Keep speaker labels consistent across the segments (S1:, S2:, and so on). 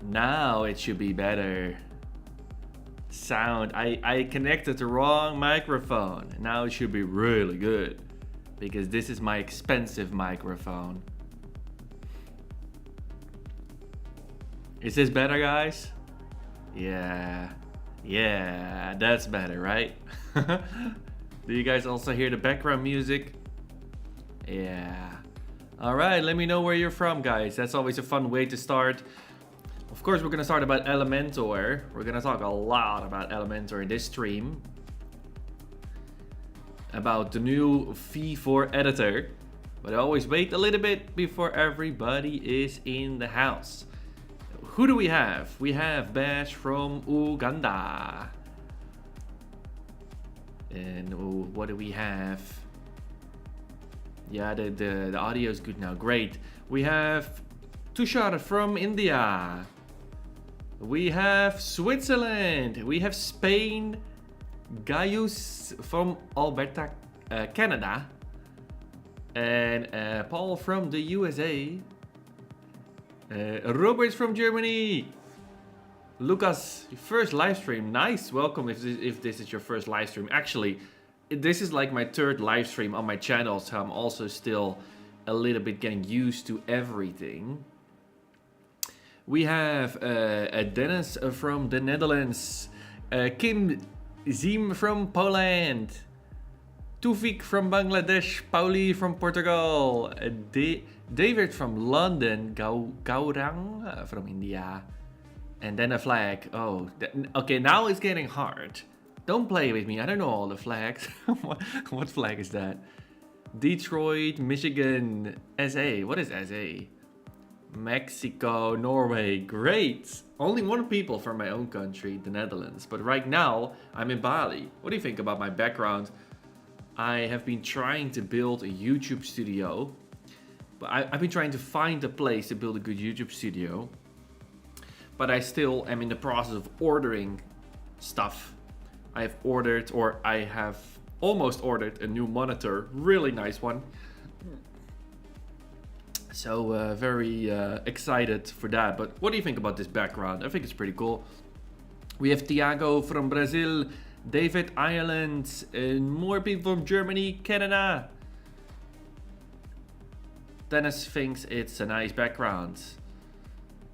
S1: Now it should be better. Sound. I connected the wrong microphone. Now it should be really good. Because this is my expensive microphone. Is this better, guys? Yeah. Yeah, that's better, right? Do you guys also hear the background music? Yeah. Alright, let me know where you're from, guys. That's always a fun way to start. Of course, we're gonna start about Elementor. We're gonna talk a lot about Elementor in this stream. About the new V4 editor. But I always wait a little bit before everybody is in the house. Who do we have? We have Bash from Uganda. And what do we have? Yeah, the audio is good now. Great. We have Tushar from India. We have Switzerland. We have Spain. Gaius from Alberta, Canada. And Paul from the USA. Robert from Germany. Lucas, first live stream. Nice, welcome if this is your first live stream. Actually, this is like my third live stream on my channel, so I'm also still a little bit getting used to everything. We have Dennis from the Netherlands, Kim Ziem from Poland, Tufik from Bangladesh, Pauli from Portugal, David from London, Gaurang from India, and then a flag. Oh, okay, now it's getting hard. Don't play with me, I don't know all the flags. What flag is that? Detroit, Michigan, SA. What is SA? Mexico, Norway, great. Only one people from my own country, the Netherlands. But right now, I'm in Bali. What do you think about my background? I have been trying to build a YouTube studio. But I've been trying to find a place to build a good YouTube studio. But I still am in the process of ordering stuff. I have ordered, or I have almost ordered a new monitor. Really nice one. So very excited for that. But what do you think about this background? I think it's pretty cool. We have Tiago from Brazil, David Ireland, and more people from Germany, Canada. Dennis thinks it's a nice background.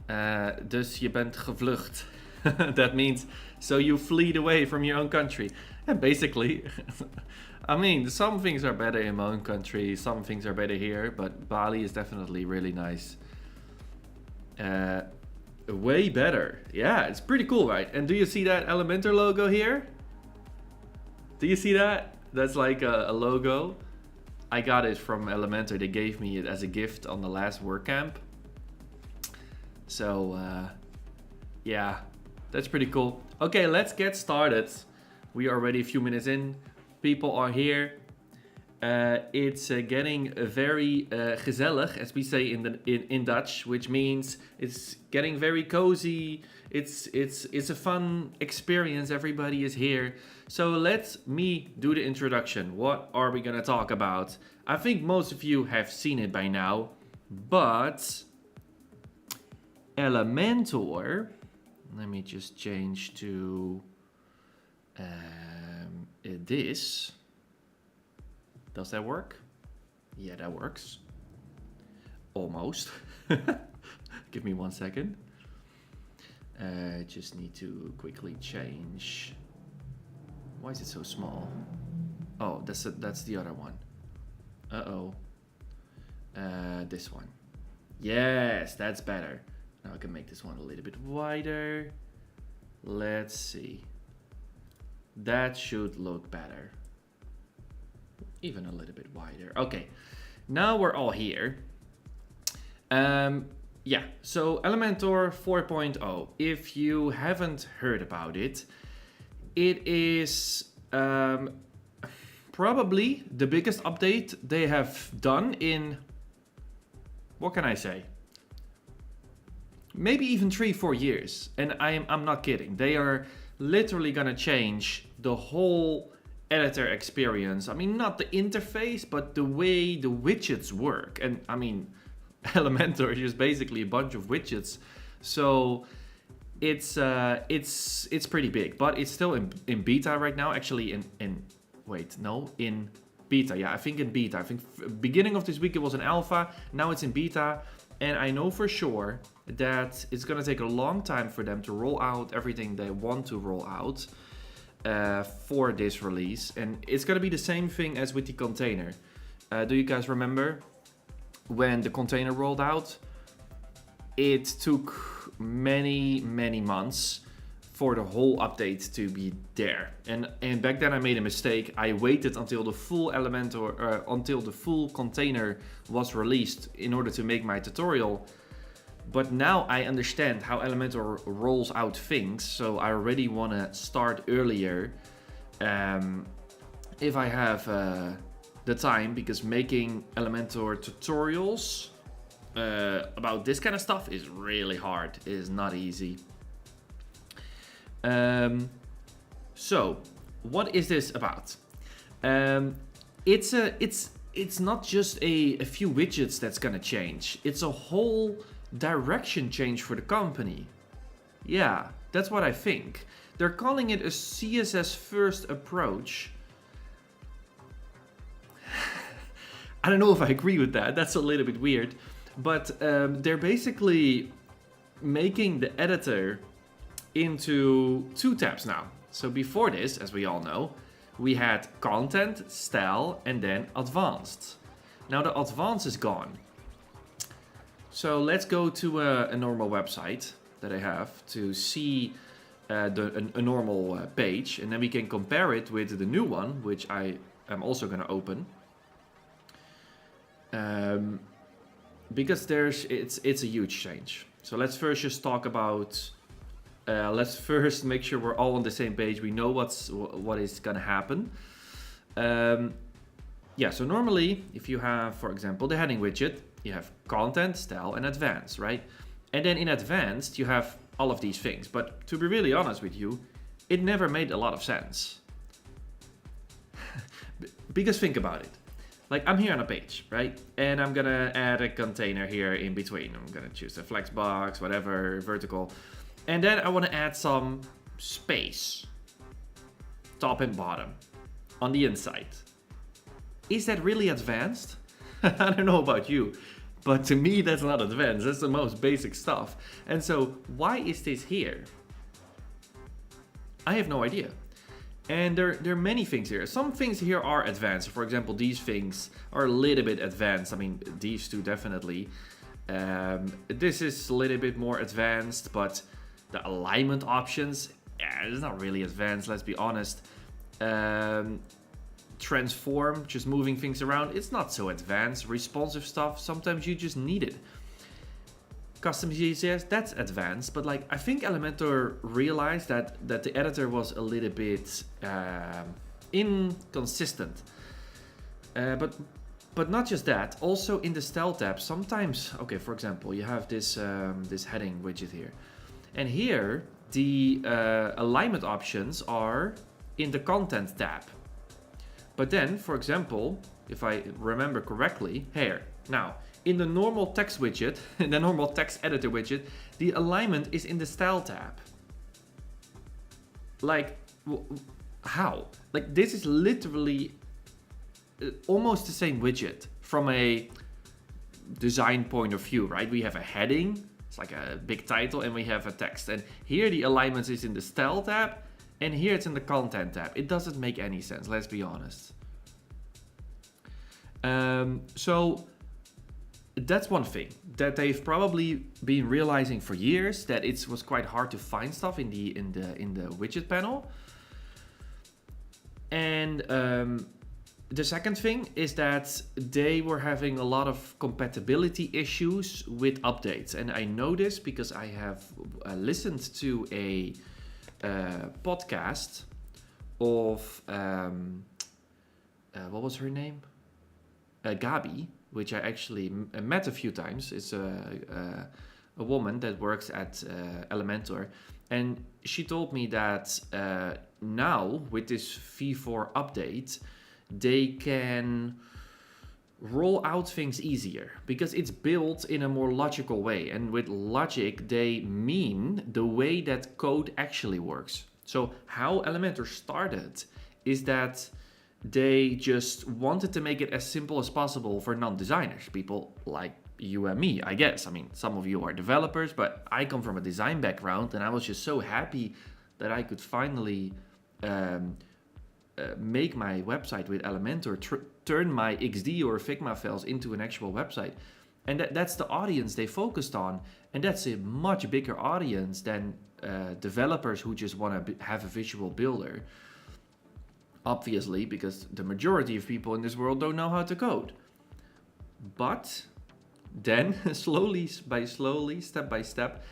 S1: Dus je bent gevlucht. That means, so you fled away from your own country. And basically, I mean, some things are better in my own country, some things are better here, but Bali is definitely really nice. Way better. Yeah, it's pretty cool, right? And do you see that Elementor logo here? Do you see that? That's like a logo. I got it from Elementor. They gave me it as a gift on the last WordCamp. So, yeah, that's pretty cool. Okay, let's get started. We are already a few minutes in. People are here. It's getting very gezellig, as we say in Dutch, which means it's getting very cozy. It's a fun experience. Everybody is here. So let me do the introduction. What are we gonna talk about? I think most of you have seen it by now, but Elementor. Let me just change to this. Does that work? Yeah, that works. Almost. Give me 1 second. Just need to quickly change. Why is it so small? Oh, that's the other one. Uh-oh. This one. Yes, that's better. Now I can make this one a little bit wider. Let's see. That should look better. Even a little bit wider. Okay, now we're all here. Yeah, so Elementor 4.0. If you haven't heard about it, it is probably the biggest update they have done in, what can I say? Maybe even 3-4 years. And I'm not kidding. They are literally gonna change the whole editor experience. I mean, not the interface, but the way the widgets work. And I mean, Elementor is just basically a bunch of widgets. So it's pretty big, but it's still in beta right now. Actually in beta. Yeah, I think in beta. I think beginning of this week it was in alpha. Now it's in beta. And I know for sure that it's gonna take a long time for them to roll out everything they want to roll out for this release. And it's gonna be the same thing as with the container. Do you guys remember when the container rolled out? It took many months for the whole update to be there. And back then I made a mistake. I waited until the full Elementor, until the full container was released in order to make my tutorial. But now I understand how Elementor rolls out things, so I already want to start earlier if I have the time, because making Elementor tutorials about this kind of stuff is really hard. It is not easy. So what is this about? It's not just a few widgets that's gonna change. It's a whole direction change for the company. Yeah, that's what I think. They're calling it a CSS first approach. I don't know if I agree with that. That's a little bit weird. But they're basically making the editor into 2 tabs now. So before this, as we all know, we had content, style, and then advanced. Now the advanced is gone. So let's go to a normal website that I have to see a normal page, and then we can compare it with the new one, which I am also going to open. Because it's a huge change. So let's first just talk about. Let's first make sure we're all on the same page. We know what is gonna happen. Yeah. So normally, if you have, for example, the heading widget, you have content, style, and advanced, right? And then in advanced, you have all of these things. But to be really honest with you, it never made a lot of sense. Because think about it. Like I'm here on a page, right? And I'm gonna add a container here in between. I'm gonna choose a flex box, whatever, vertical. And then I want to add some space, top and bottom, on the inside. Is that really advanced? I don't know about you, but to me that's not advanced. That's the most basic stuff. And so why is this here? I have no idea. And there are many things here. Some things here are advanced. For example, these things are a little bit advanced. I mean, these two definitely. This is a little bit more advanced, but the alignment options, it's not really advanced, let's be honest. Transform, just moving things around, it's not so advanced. Responsive stuff, sometimes you just need it. Custom CSS, that's advanced, but like I think Elementor realized that the editor was a little bit inconsistent. But not just that, also in the style tab, sometimes, okay, for example, you have this heading widget here. And here, the alignment options are in the content tab. But then, for example, if I remember correctly, here, now, in the normal text widget, in the normal text editor widget, the alignment is in the style tab. Like, how? Like, this is literally almost the same widget from a design point of view, right? We have a heading. It's like a big title, and we have a text. And here the alignment is in the style tab, and here it's in the content tab. It doesn't make any sense, let's be honest. So that's one thing that they've probably been realizing for years, that it was quite hard to find stuff in the widget panel. And the second thing is that they were having a lot of compatibility issues with updates. And I know this because I have listened to a podcast of, what was her name? Gabi, which I actually met a few times. It's a woman that works at Elementor. And she told me that now with this V4 update, they can roll out things easier because it's built in a more logical way. And with logic, they mean the way that code actually works. So how Elementor started is that they just wanted to make it as simple as possible for non-designers, people like you and me, I guess. I mean, some of you are developers, but I come from a design background, and I was just so happy that I could finally make my website with Elementor, turn my XD or Figma files into an actual website. And that's the audience they focused on. And that's a much bigger audience than developers who just want to have a visual builder. Obviously, because the majority of people in this world don't know how to code. But then, slowly, step by step,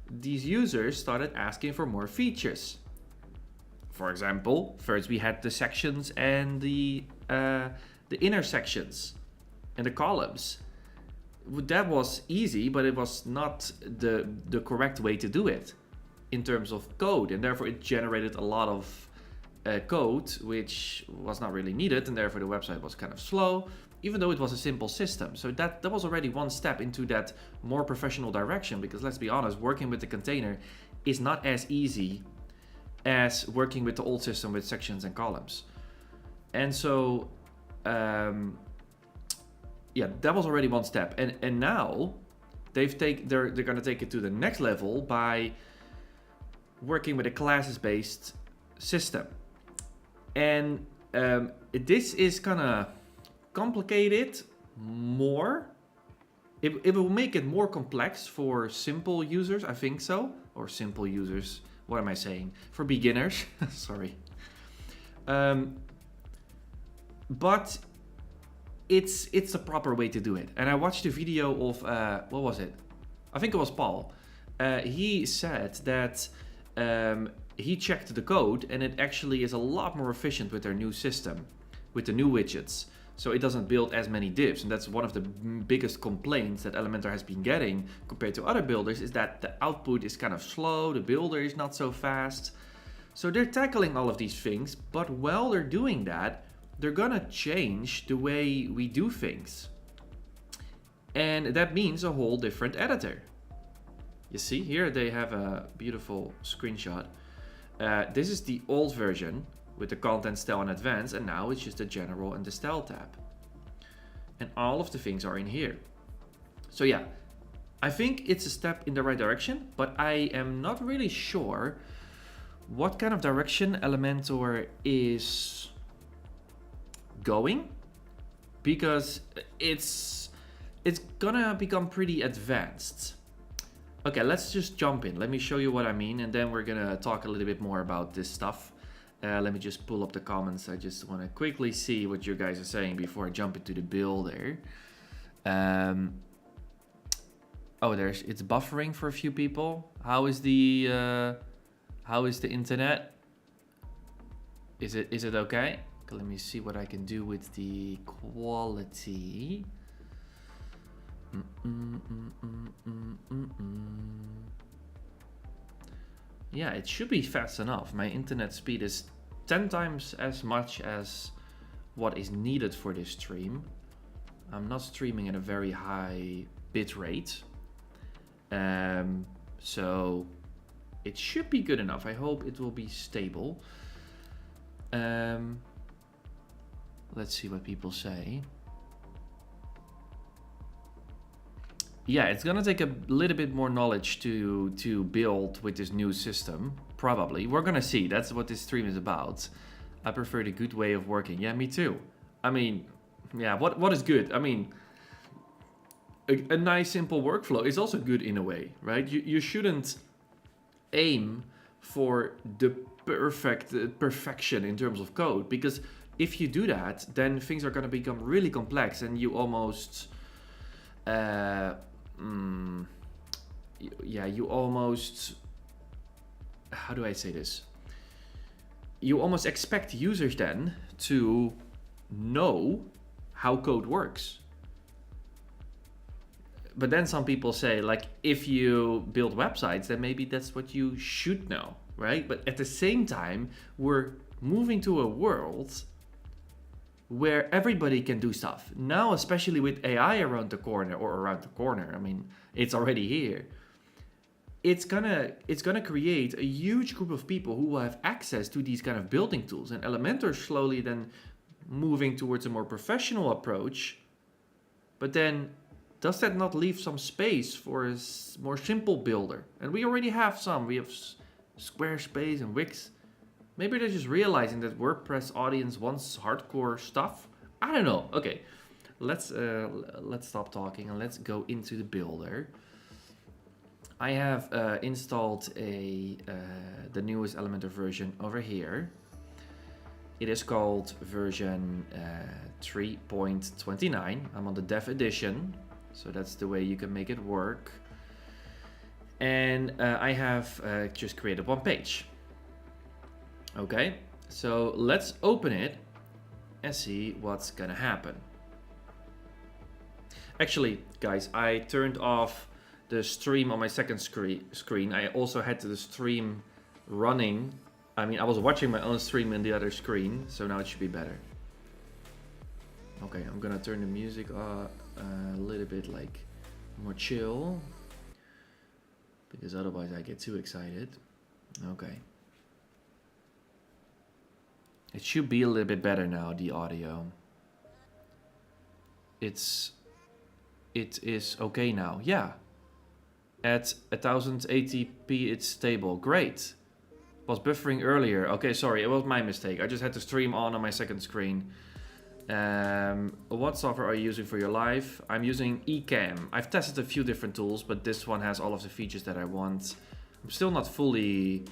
S1: these users started asking for more features. For example, first we had the sections and the intersections and the columns. That was easy, but it was not the correct way to do it in terms of code, and therefore it generated a lot of code which was not really needed, and therefore the website was kind of slow, even though it was a simple system. So that was already one step into that more professional direction, because let's be honest, working with the container is not as easy as working with the old system with sections and columns. And so yeah, that was already one step. And now they're gonna take it to the next level by working with a classes-based system. And this is gonna complicate it more. It will make it more complex for simple users, I think so. Or simple users, what am I saying? For beginners, sorry. But it's the proper way to do it. And I watched a video of, what was it? I think it was Paul. He said that he checked the code and it actually is a lot more efficient with their new system, with the new widgets. So it doesn't build as many divs, and that's one of the biggest complaints that Elementor has been getting compared to other builders, is that the output is kind of slow, the builder is not so fast. So they're tackling all of these things, but while they're doing that, they're gonna change the way we do things. And that means a whole different editor. You see, here they have a beautiful screenshot. This is the old version with the content, style, and advanced, and now it's just the general and the style tab. And all of the things are in here. So yeah, I think it's a step in the right direction, but I am not really sure what kind of direction Elementor is going, because it's gonna become pretty advanced. Okay, let's just jump in. Let me show you what I mean, and then we're gonna talk a little bit more about this stuff. Let me just pull up the comments. I just want to quickly see what you guys are saying before I jump into the builder. Oh, it's buffering for a few people. How is the internet? Is it okay? Okay, let me see what I can do with the quality. Yeah, it should be fast enough. My internet speed is 10 times as much as what is needed for this stream. I'm not streaming at a very high bit rate. So it should be good enough. I hope it will be stable. Let's see what people say. Yeah, it's gonna take a little bit more knowledge to build with this new system, probably. We're gonna see, that's what this stream is about. I prefer the good way of working. Yeah, me too. I mean, yeah, what is good? I mean, a nice simple workflow is also good in a way, right? You shouldn't aim for the perfection in terms of code, because if you do that, then things are gonna become really complex, and you almost... you almost, how do I say this? You almost expect users then to know how code works. But then some people say, like, if you build websites, then maybe that's what you should know, right? But at the same time, we're moving to a world where everybody can do stuff. Now, especially with AI around the corner, I mean, it's already here. It's gonna create a huge group of people who will have access to these kind of building tools. And Elementor slowly then moving towards a more professional approach. But then, does that not leave some space for a more simple builder? And we already have some. We have Squarespace and Wix. Maybe they're just realizing that WordPress audience wants hardcore stuff. I don't know. Okay, let's stop talking and let's go into the builder. I have installed the newest Elementor version over here. It is called version 3.29. I'm on the dev edition, so that's the way you can make it work. And I have just created one page. Okay, so let's open it and see what's gonna happen. Actually, guys, I turned off the stream on my second screen. I also had the stream running I mean, I was watching my own stream in the other screen, so now it should be better. Okay, I'm gonna turn the music a little bit like more chill, because otherwise I get too excited. Okay. It should be a little bit better now, the audio. It is okay now, yeah. At 1080p it's stable, great. Was buffering earlier, okay, sorry, it was my mistake. I just had to stream on my second screen. What software are you using for your live? I'm using Ecamm. I've tested a few different tools, but this one has all of the features that I want. I'm still not fully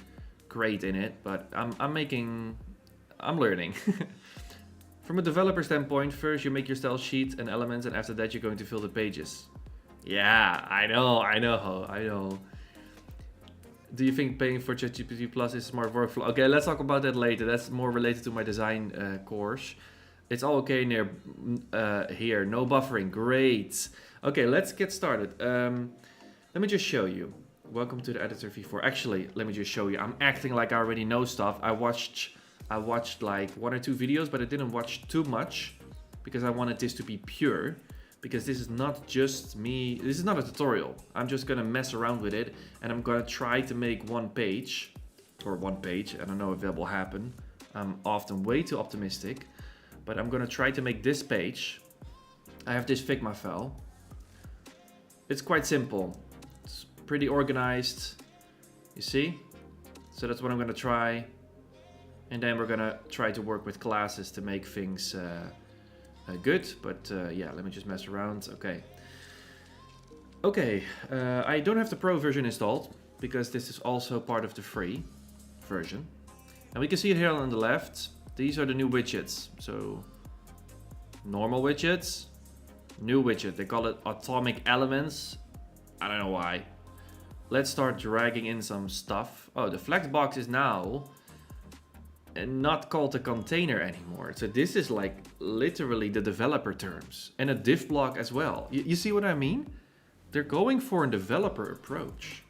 S1: great in it, but I'm learning. From a developer standpoint, first you make your style sheet and elements, and after that you're going to fill the pages. Yeah, I know. Do you think paying for ChatGPT Plus is smart workflow? Okay, let's talk about that later. That's more related to my design course. It's all okay near here. No buffering. Great. Okay, let's get started. Let me just show you. Welcome to the editor v4. Actually, let me just show you. I'm acting like I already know stuff. I watched like 1 or 2 videos, but I didn't watch too much because I wanted this to be pure. Because this is not just me, this is not a tutorial. I'm just gonna mess around with it and I'm gonna try to make one page. I don't know if that will happen. I'm often way too optimistic, but I'm gonna try to make this page. I have this Figma file. It's quite simple. It's pretty organized, you see? So that's what I'm gonna try. And then we're gonna try to work with classes to make things good, but yeah, let me just mess around. Okay, I don't have the pro version installed because this is also part of the free version. And we can see it here on the left. These are the new widgets. So normal widgets, new widget. They call it atomic elements. I don't know why. Let's start dragging in some stuff. Oh, the flex box is now not called a container anymore. So this is like literally the developer terms, and a div block as well. You see what I mean? They're going for a developer approach.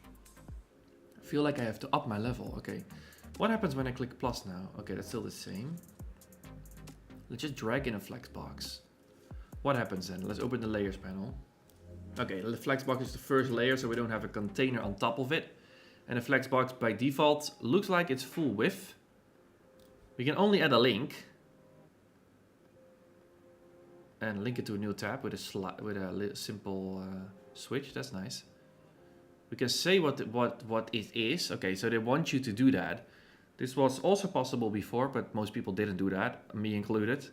S1: I feel like I have to up my level. Okay, what happens when I click plus now? Okay, that's still the same. Let's just drag in a flex box. What happens then? Let's open the layers panel. Okay, the flex box is the first layer, so we don't have a container on top of it. And the flex box by default looks like it's full width. We can only add a link and link it to a new tab with a simple switch. That's nice. We can say what it is. Okay, so they want you to do that. This was also possible before, but most people didn't do that, me included.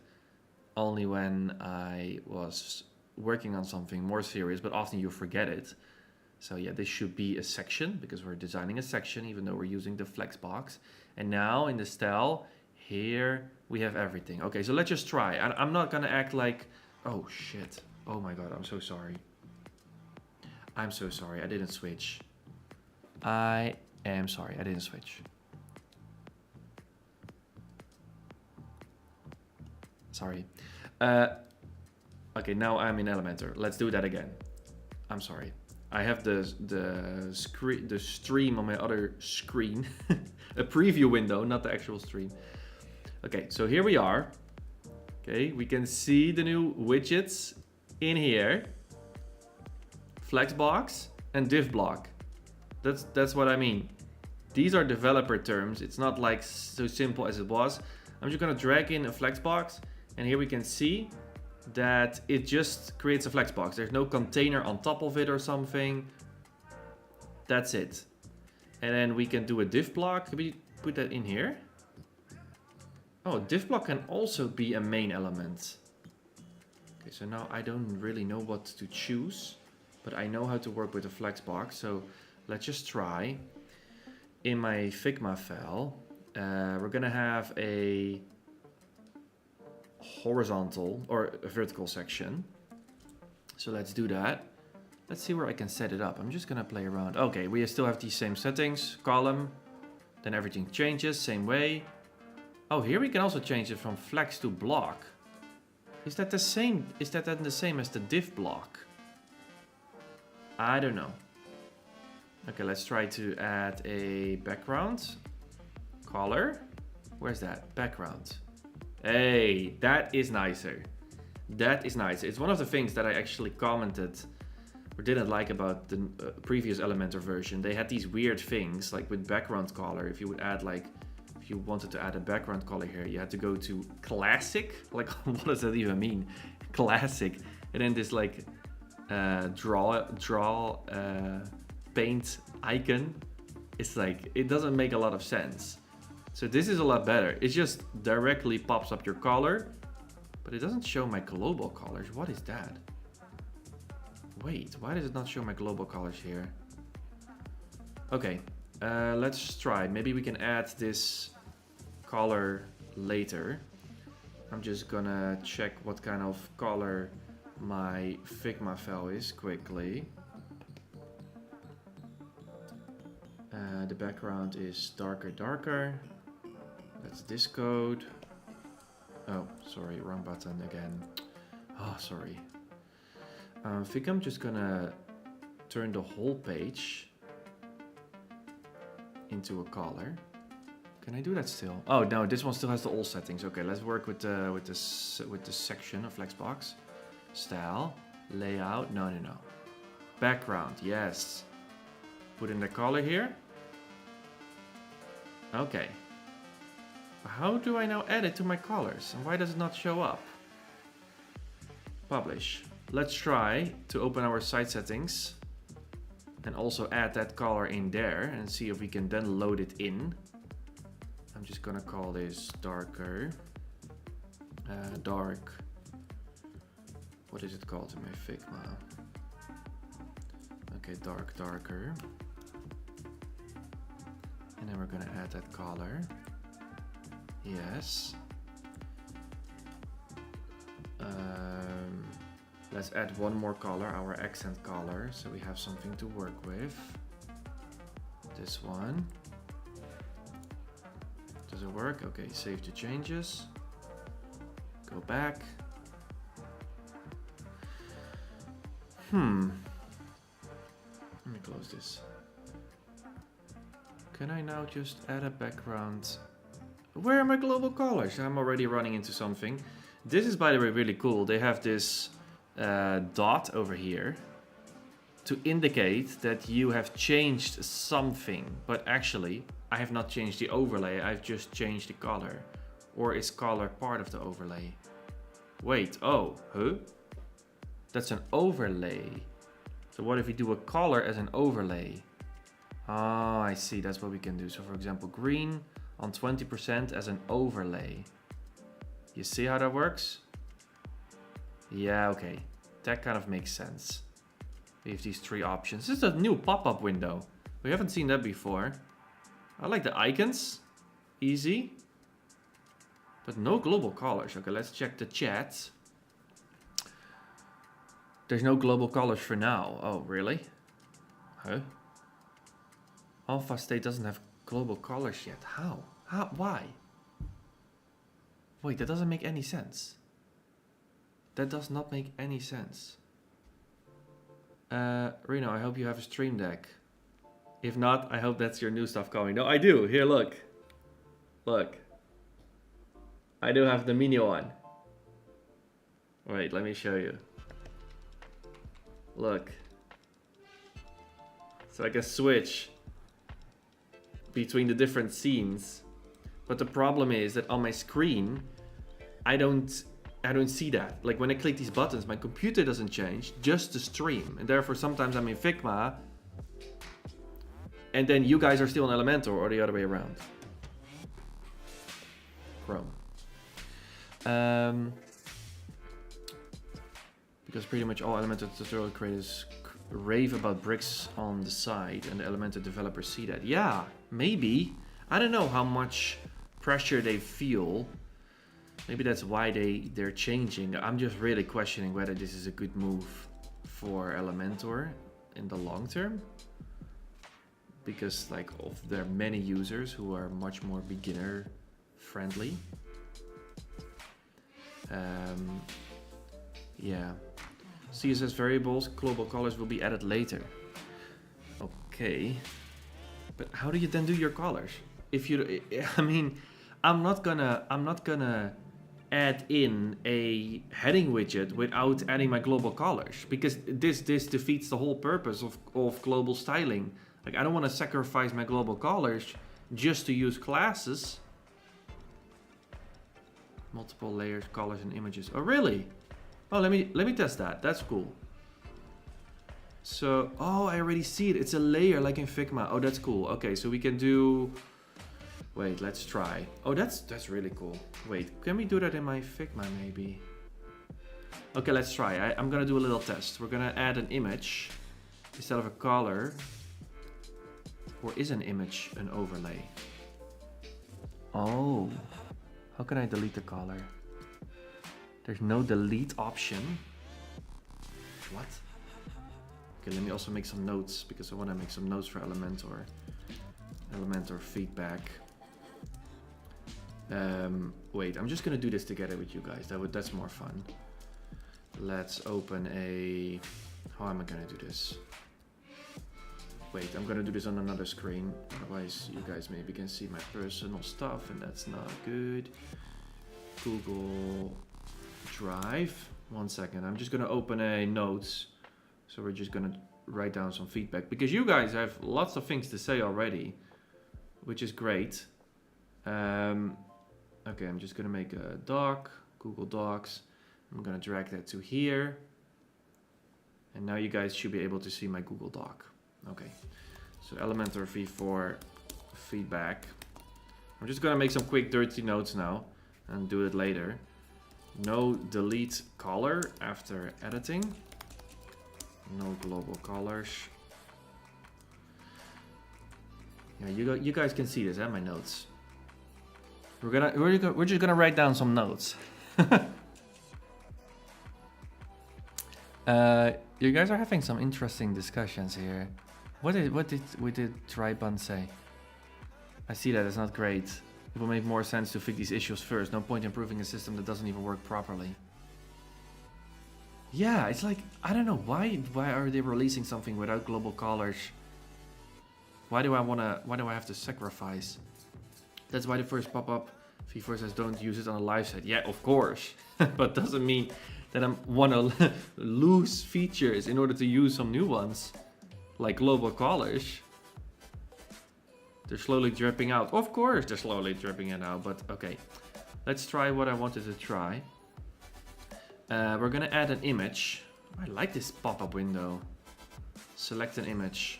S1: Only when I was working on something more serious, but often you forget it. So yeah, this should be a section because we're designing a section, even though we're using the flex box. And now in the style, here we have everything. Okay, so let's just try. I'm not gonna act like, oh shit. Oh my god, I'm so sorry. I'm so sorry, I didn't switch. I am sorry, I didn't switch. Sorry. Okay, now I'm in Elementor. Let's do that again. I'm sorry. I have the stream on my other screen. A preview window, not the actual stream. Okay, so here we are. Okay, we can see the new widgets in here. Flexbox and div block. That's what I mean. These are developer terms. It's not like so simple as it was. I'm just gonna drag in a flexbox, and here we can see that it just creates a flexbox. There's no container on top of it or something. That's it. And then we can do a div block. Can we put that in here? Oh, div block can also be a main element. Okay, so now I don't really know what to choose, but I know how to work with a flexbox. So let's just try. In my Figma file, we're gonna have a horizontal or a vertical section. So let's do that. Let's see where I can set it up. I'm just gonna play around. Okay, we still have these same settings. Column, then everything changes, same way. Oh, here we can also change it from flex to block. Is that the same? Is that then the same as the div block? I don't know. Okay, let's try to add a background color. Where's that? Background. Hey, that is nicer. That is nice. It's one of the things that I actually commented or didn't like about the previous Elementor version. They had these weird things like with background color. If you would add like, if you wanted to add a background color here, you had to go to classic. Like, what does that even mean? Classic. And then this like draw paint icon. It's like, it doesn't make a lot of sense. So this is a lot better. It just directly pops up your color, but it doesn't show my global colors. What is that? Wait, why does it not show my global colors here? Okay, let's try. Maybe we can add this color later. I'm just gonna check what kind of color my Figma file is quickly. The background is darker. That's this code. Oh, sorry, wrong button again. Oh, sorry. I think I'm just gonna turn the whole page into a color. Can I do that still? Oh no, this one still has the all settings. Okay, let's work with the section of Flexbox. Style, layout. No. Background. Yes. Put in the color here. Okay. How do I now add it to my colors? And why does it not show up? Publish. Let's try to open our site settings and also add that color in there and see if we can then load it in. I'm just gonna call this darker. Dark. What is it called in my Figma? Okay, darker. And then we're gonna add that color. Yes. Let's add one more color, our accent color, so we have something to work with. This one. Does it work? Okay, save the changes. Go back. Let me close this. Can I now just add a background? Where are my global colors? I'm already running into something. This is, by the way, really cool. They have this dot over here to indicate that you have changed something, but actually I have not changed the overlay, I've just changed the color. Or is color part of the overlay? Wait, oh, huh? That's an overlay. So what if we do a color as an overlay? Oh, I see, that's what we can do. So for example, green on 20% as an overlay. You see how that works? Yeah, okay. That kind of makes sense. We have these three options. This is a new pop-up window. We haven't seen that before. I like the icons. Easy. But no global colors. Okay, let's check the chat. There's no global colors for now. Oh, really? Huh? Alpha State doesn't have global colors yet. How? Why? Wait, that doesn't make any sense. That does not make any sense. Rino, I hope you have a stream deck. If not, I hope that's your new stuff coming. No, I do. Here, look. Look. I do have the mini one. Wait, let me show you. Look. So I can switch between the different scenes. But the problem is that on my screen, I don't see that. Like when I click these buttons, my computer doesn't change, just the stream. And therefore sometimes I'm in Figma and then you guys are still in Elementor or the other way around. Chrome. Because pretty much all Elementor tutorial creators rave about bricks on the side and the Elementor developers see that. Yeah, maybe. I don't know how much pressure they feel. Maybe that's why they're changing. I'm just really questioning whether this is a good move for Elementor in the long term. Because like there are many users who are much more beginner friendly. Yeah. CSS variables, global colors will be added later. Okay. But how do you then do your colors? if you, I mean, I'm not gonna add in a heading widget without adding my global colors, because this defeats the whole purpose of global styling. Like, I don't want to sacrifice my global colors just to use classes. Multiple layers, colors, and images. Oh, really? Oh, let me test that. That's cool. So, oh, I already see it. It's a layer like in Figma. Oh, that's cool. Okay, so we can do. Wait, let's try. Oh, that's really cool. Wait, can we do that in my Figma maybe? Okay, let's try. I'm gonna do a little test. We're gonna add an image instead of a color. Or is an image an overlay? Oh, how can I delete the color? There's no delete option. What? Okay, let me also make some notes, because I want to make some notes for Elementor. Elementor feedback. Wait, I'm just gonna do this together with you guys. That's more fun. Let's open a. How am I gonna do this? Wait, I'm gonna do this on another screen. Otherwise, you guys maybe can see my personal stuff, and that's not good. Google Drive. 1 second. I'm just gonna open a notes. So we're just gonna write down some feedback, because you guys have lots of things to say already, which is great. Okay, I'm just gonna make a doc, Google Docs. I'm gonna drag that to here. And now you guys should be able to see my Google Doc. Okay, so Elementor v4 feedback. I'm just gonna make some quick dirty notes now and do it later. No delete color after editing. No global colors. Yeah, you guys can see this, my notes. We're just gonna write down some notes. You guys are having some interesting discussions here. What did Tribun say? I see that, it's not great. It will make more sense to fix these issues first. No point improving a system that doesn't even work properly. Yeah, it's like, I don't know, why are they releasing something without global colors? Why do I have to sacrifice? That's why the first pop-up v4 says don't use it on a live set. Yeah, of course. But doesn't mean that I want to lose features in order to use some new ones. Like global colors. They're slowly dripping out. Of course they're slowly dripping it out, but okay. Let's try what I wanted to try. We're gonna add an image. I like this pop-up window. Select an image.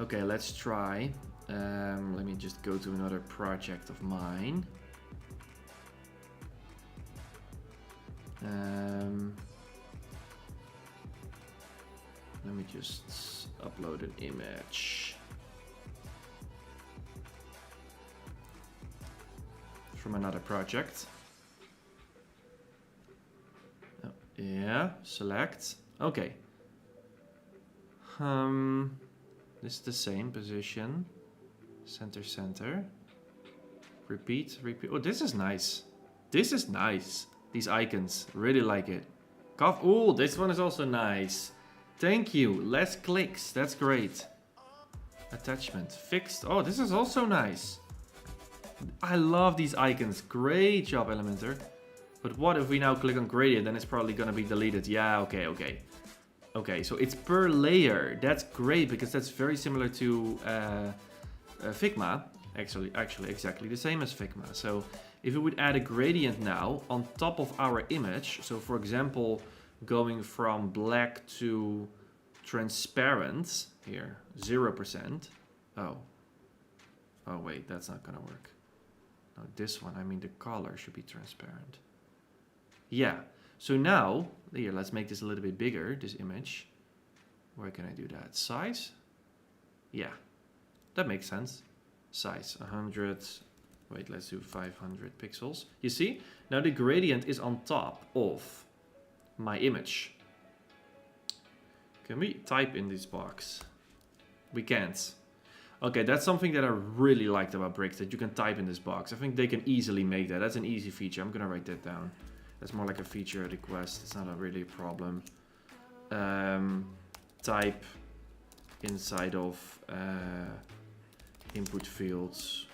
S1: Okay, let's try. Let me just go to another project of mine. Let me just upload an image from another project. Oh, yeah, select. Okay. This is the same position. Center. Repeat. Oh, this is nice. This is nice. These icons, really like it. Oh, this one is also nice. Thank you. Less clicks. That's great. Attachment fixed. Oh, this is also nice. I love these icons. Great job, Elementor. But what if we now click on gradient? Then it's probably gonna be deleted. Yeah. Okay. Okay. So it's per layer. That's great, because that's very similar to Figma. Actually exactly the same as Figma. So if we would add a gradient now on top of our image, so for example, going from black to transparent, here, 0%. Oh wait, that's not gonna work. No, this one, I mean the color should be transparent. Yeah, so now, here, let's make this a little bit bigger, this image. Where can I do that? Size? Yeah, that makes sense. Size, 100, wait, let's do 500 pixels. You see, now the gradient is on top of my image. Can we type in this box? We can't. Okay, that's something that I really liked about bricks, that you can type in this box. I think they can easily make that. That's an easy feature. I'm gonna write that down. That's more like a feature request. It's not really a problem. Type inside of input fields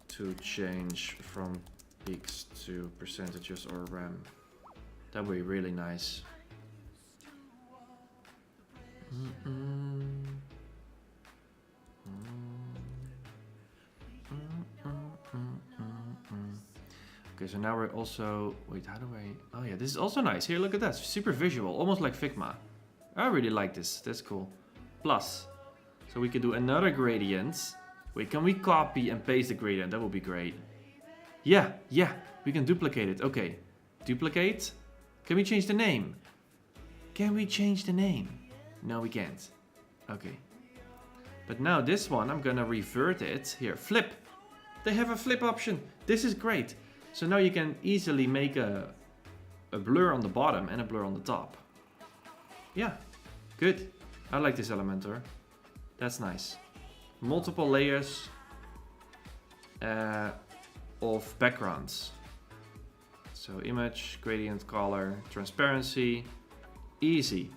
S1: to change from peaks to percentages or RAM. That would be really nice. Okay, so now we're also, wait, how do I, oh yeah, this is also nice. Here, look at that, super visual, almost like Figma. I really like this, that's cool. Plus, so we can do another gradient. Wait, can we copy and paste the gradient? That would be great. Yeah, we can duplicate it. Okay, duplicate. Can we change the name? Can we change the name? No, we can't. Okay. But now this one, I'm gonna revert it. Here, flip. They have a flip option. This is great. So now you can easily make a blur on the bottom and a blur on the top. Yeah, good. I like this Elementor. That's nice. Multiple layers of backgrounds. So image, gradient, color, transparency, easy.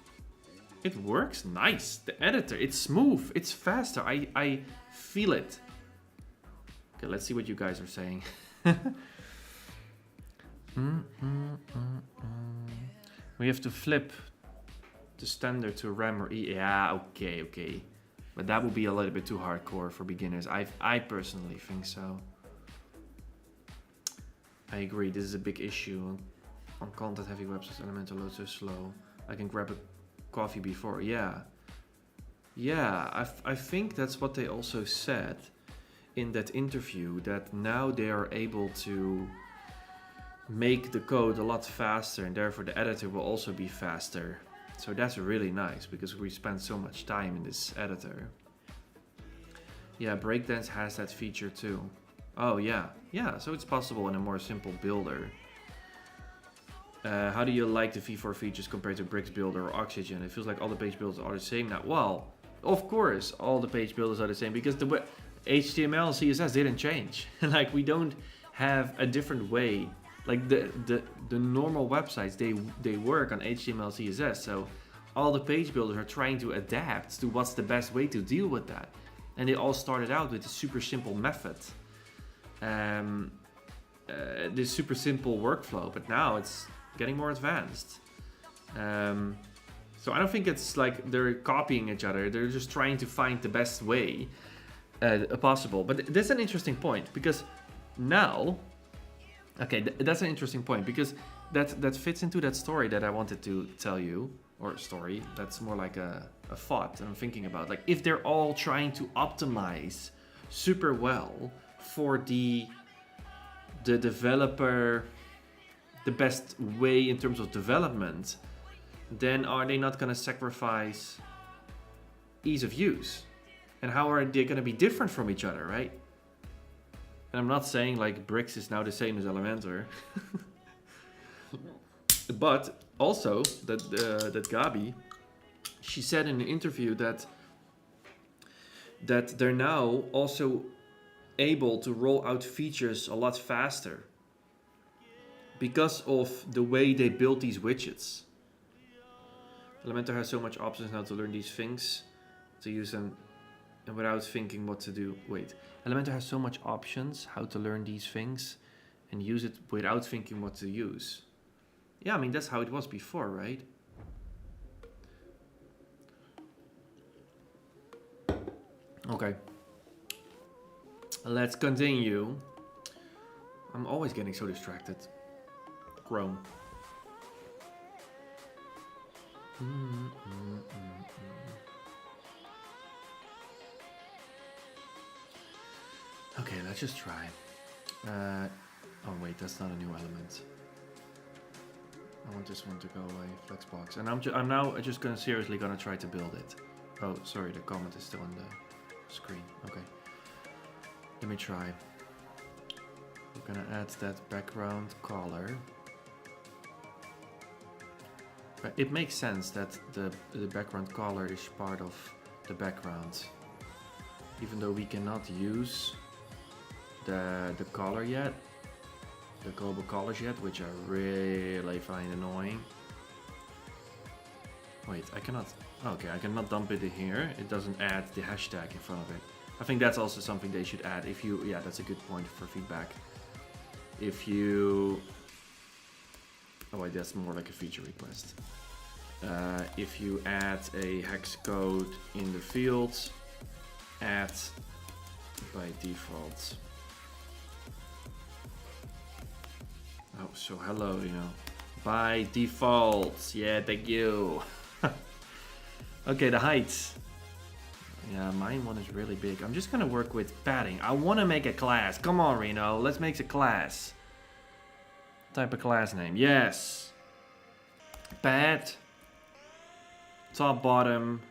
S1: It works nice. The editor, it's smooth, it's faster. I feel it. Okay, let's see what you guys are saying. We have to flip the standard to RAM or E. Yeah, okay. But that would be a little bit too hardcore for beginners. I personally think so. I agree, this is a big issue. On content-heavy websites, Elementor loads so slow. I can grab a coffee before, yeah. Yeah, I think that's what they also said in that interview, that now they are able to make the code a lot faster, and therefore the editor will also be faster. So that's really nice, because we spend so much time in this editor. Yeah, Breakdance has that feature too. Oh yeah, so it's possible in a more simple builder. How do you like the V4 features compared to Bricks Builder or Oxygen? It feels like all the page builders are the same now. Well, of course, all the page builders are the same, because the HTML and CSS didn't change. Like, we don't have a different way. Like the normal websites, they work on HTML, CSS. So all the page builders are trying to adapt to what's the best way to deal with that. And they all started out with a super simple method. This super simple workflow, but now it's getting more advanced. So I don't think it's like they're copying each other. They're just trying to find the best way possible. But that's an interesting point, because now, okay, that's an interesting point, because that fits into that story that I wanted to tell you, or story that's more like a thought I'm thinking about. Like, if they're all trying to optimize super well for the developer, the best way in terms of development, then are they not going to sacrifice ease of use? And how are they going to be different from each other, right? And I'm not saying like Bricks is now the same as Elementor. But also that Gabi, she said in an interview that they're now also able to roll out features a lot faster because of the way they build these widgets. Elementor has so much options now to learn these things, to use them, and without thinking what to do. Wait, Elementor has so much options how to learn these things and use it without thinking what to use. Yeah, I mean, that's how it was before, right? Okay. Let's continue. I'm always getting so distracted. Chrome. Okay, let's just try. Oh wait, that's not a new element. I want this one to go away, Flexbox. And I'm now just seriously gonna try to build it. Oh, sorry, the comment is still on the screen. Okay. Let me try. We're gonna add that background color. But it makes sense that the background color is part of the background. Even though we cannot use the color yet, the global colors yet, which I really find annoying. Wait, I cannot. Okay, I cannot dump it in here. It doesn't add the hashtag in front of it. I think that's also something they should add. If you, yeah, that's a good point for feedback. If you, oh wait, that's more like a feature request. If you add a hex code in the fields, add by default. Oh, so hello, you know. By default, yeah, thank you. Okay, the height. Yeah, mine one is really big. I'm just gonna work with padding. I wanna make a class. Come on, Reno, let's make a class. Type a class name, yes. Pad. Top, bottom.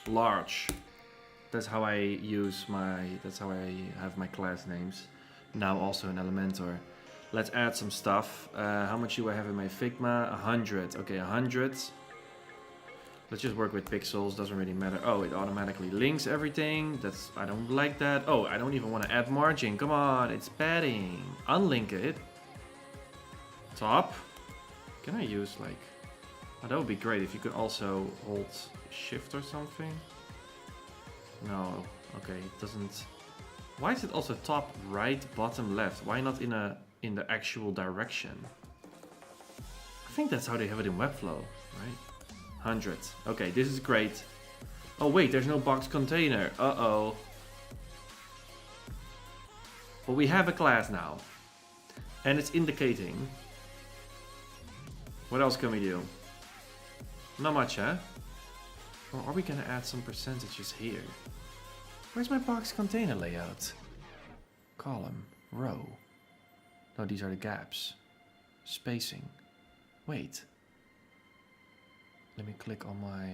S1: Large. That's how I use my, that's how I have my class names. Now also in Elementor. Let's add some stuff. How much do I have in my Figma? 100. Okay, 100. Let's just work with pixels, doesn't really matter. Oh, it automatically links everything. That's, I don't like that. Oh, I don't even want to add margin. Come on, it's padding. Unlink it. Top. Can I use like, oh, that would be great if you could also hold shift or something. No, okay, it doesn't. Why is it also top, right, bottom, left? Why not in the actual direction? I think that's how they have it in Webflow, right? 100. Okay, this is great. Oh wait, there's no box container. Uh-oh. But we have a class now. And it's indicating. What else can we do? Not much, huh? Or are we gonna add some percentages here? Where's my box container layout? Column, row. No, these are the gaps. Spacing. Wait. Let me click on my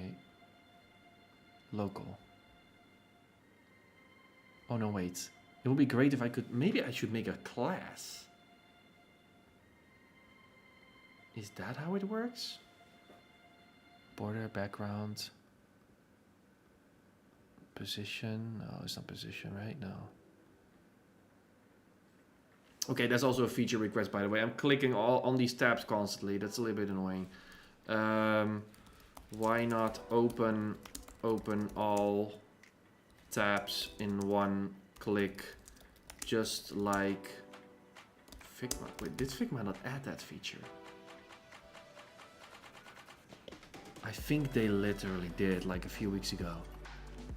S1: local. Oh no, wait. It would be great if I could, maybe I should make a class. Is that how it works? Border, background. Position, no, it's not position, right? No. Okay, that's also a feature request, by the way. I'm clicking all on these tabs constantly. That's a little bit annoying. Why not open all tabs in one click, just like Figma? Wait, did Figma not add that feature? I think they literally did, like a few weeks ago.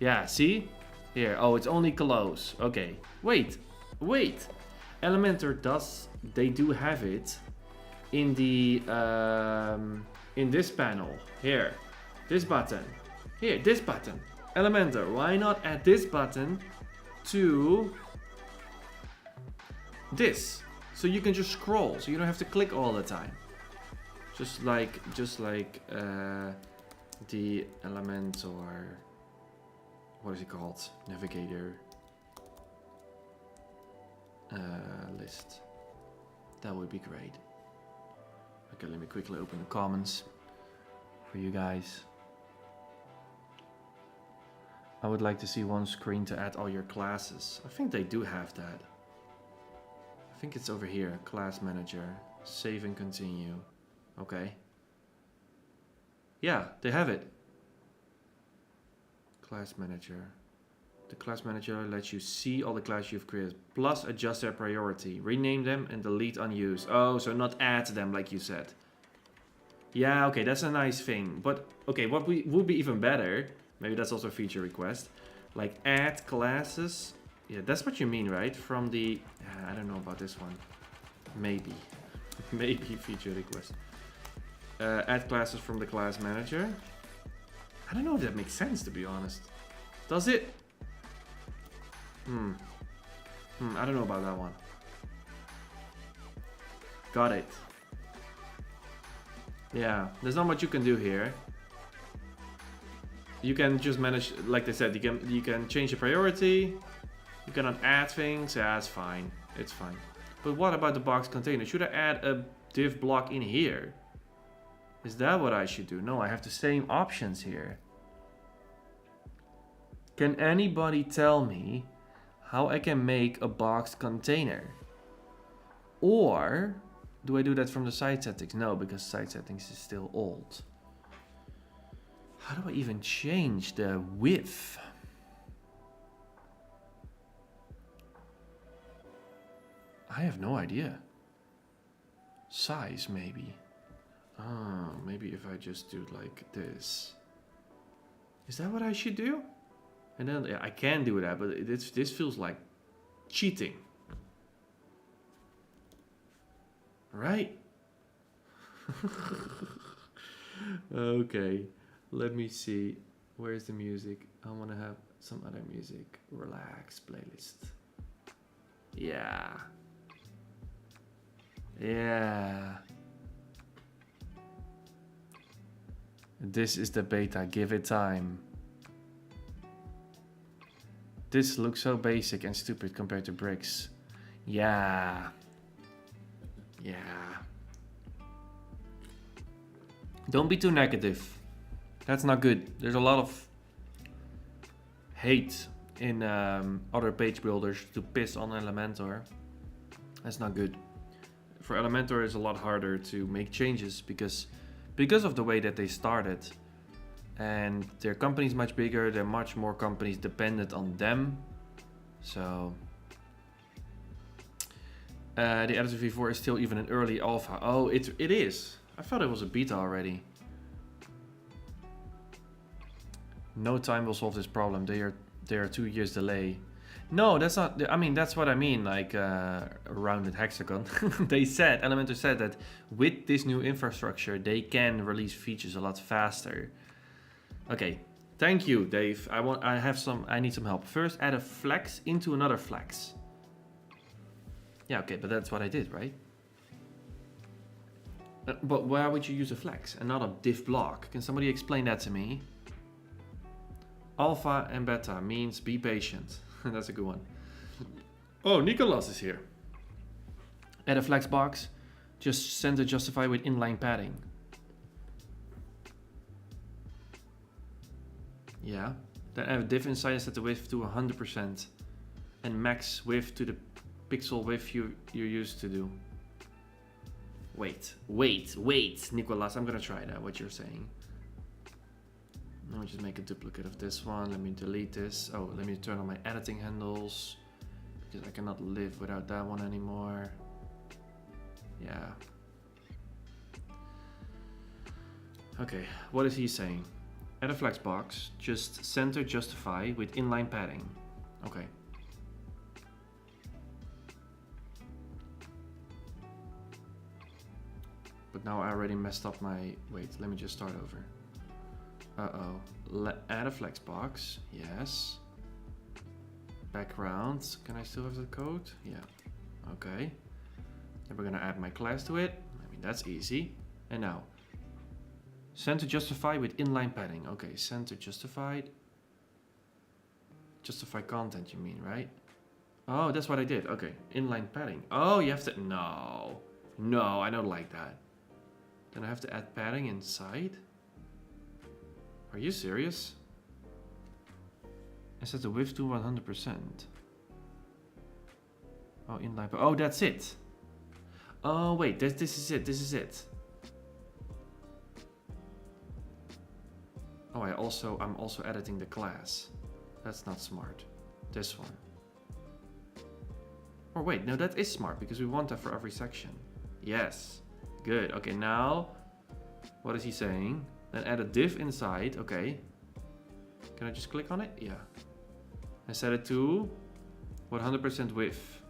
S1: Yeah, see? Here, oh, it's only close. Okay, wait. Elementor does, they do have it in the, in this panel. Here, this button. Here, this button. Elementor, why not add this button to this? So you can just scroll, so you don't have to click all the time. Just like the Elementor, what is it called? Navigator list. That would be great. Okay, let me quickly open the comments for you guys. I would like to see one screen to add all your classes. I think they do have that. I think it's over here, class manager, save and continue. Okay. Yeah, they have it. Class manager. The class manager lets you see all the classes you've created, plus adjust their priority, rename them and delete unused. Oh, so not add them like you said. Yeah, okay, that's a nice thing. But okay, what would be even better, maybe that's also a feature request, like add classes. Yeah, that's what you mean, right? From the, I don't know about this one. Maybe. Maybe feature request. Add classes from the class manager. I don't know if that makes sense, to be honest. Does it? I don't know about that one. Got it. Yeah, there's not much you can do here. You can just manage, like they said, you can change the priority. You cannot add things. Yeah, it's fine. It's fine. But what about the box container? Should I add a div block in here? Is that what I should do? No, I have the same options here. Can anybody tell me how I can make a box container? Or do I do that from the site settings? No, because site settings is still old. How do I even change the width? I have no idea. Size, maybe. Oh, maybe if I just do like this. Is that what I should do? And then yeah, I can do that, but this feels like cheating. Right? Okay, let me see. Where's the music? I want to have some other music. Relax playlist. Yeah. Yeah. This is the beta. Give it time. This looks so basic and stupid compared to bricks. Yeah. Yeah. Don't be too negative. That's not good. There's a lot of hate in other page builders to piss on Elementor. That's not good. For Elementor, it's a lot harder to make changes because of the way that they started. And their company's much bigger. There are much more companies dependent on them. So the Editor V4 is still even an early alpha. Oh, it is. I thought it was a beta already. No time will solve this problem. They are 2 years delay. No, that's not. I mean, that's what I mean. Like a rounded hexagon. Elementor said that with this new infrastructure, they can release features a lot faster. Okay, thank you, Dave. I need some help. First, add a flex into another flex. Yeah, okay, but that's what I did, right? But why would you use a flex and not a div block? Can somebody explain that to me? Alpha and beta means be patient. That's a good one. Oh, Nicolas is here. Add a flex box. Just center justify with inline padding. Yeah. Then add a div inside and set the width to 100%. And max width to the pixel width you're used to do. Wait, Nicolas, I'm gonna try that, what you're saying. Let me just make a duplicate of this one. Let me delete this. Oh, let me turn on my editing handles because I cannot live without that one anymore. Yeah. Okay, what is he saying? Add a flex box, just center justify with inline padding. Okay. But now I already messed up my... Wait, let me just start over. Uh-oh. Add a flex box. Yes. Background. Can I still have the code? Yeah. Okay. Then we're gonna add my class to it. I mean, that's easy. And now. Center justify with inline padding. Okay, center justified. Justify content, you mean, right? Oh, that's what I did. Okay, inline padding. Oh, you have to... No. No, I don't like that. Then I have to add padding inside? Are you serious? I set the width to 100%. Oh, inline. Oh, that's it. Oh, wait. This is it. This is it. Oh, I'm also editing the class. That's not smart. This one. Or wait, no, that is smart because we want that for every section. Yes. Good. Okay, now what is he saying? Then add a div inside. Okay. Can I just click on it? Yeah. And set it to 100% width.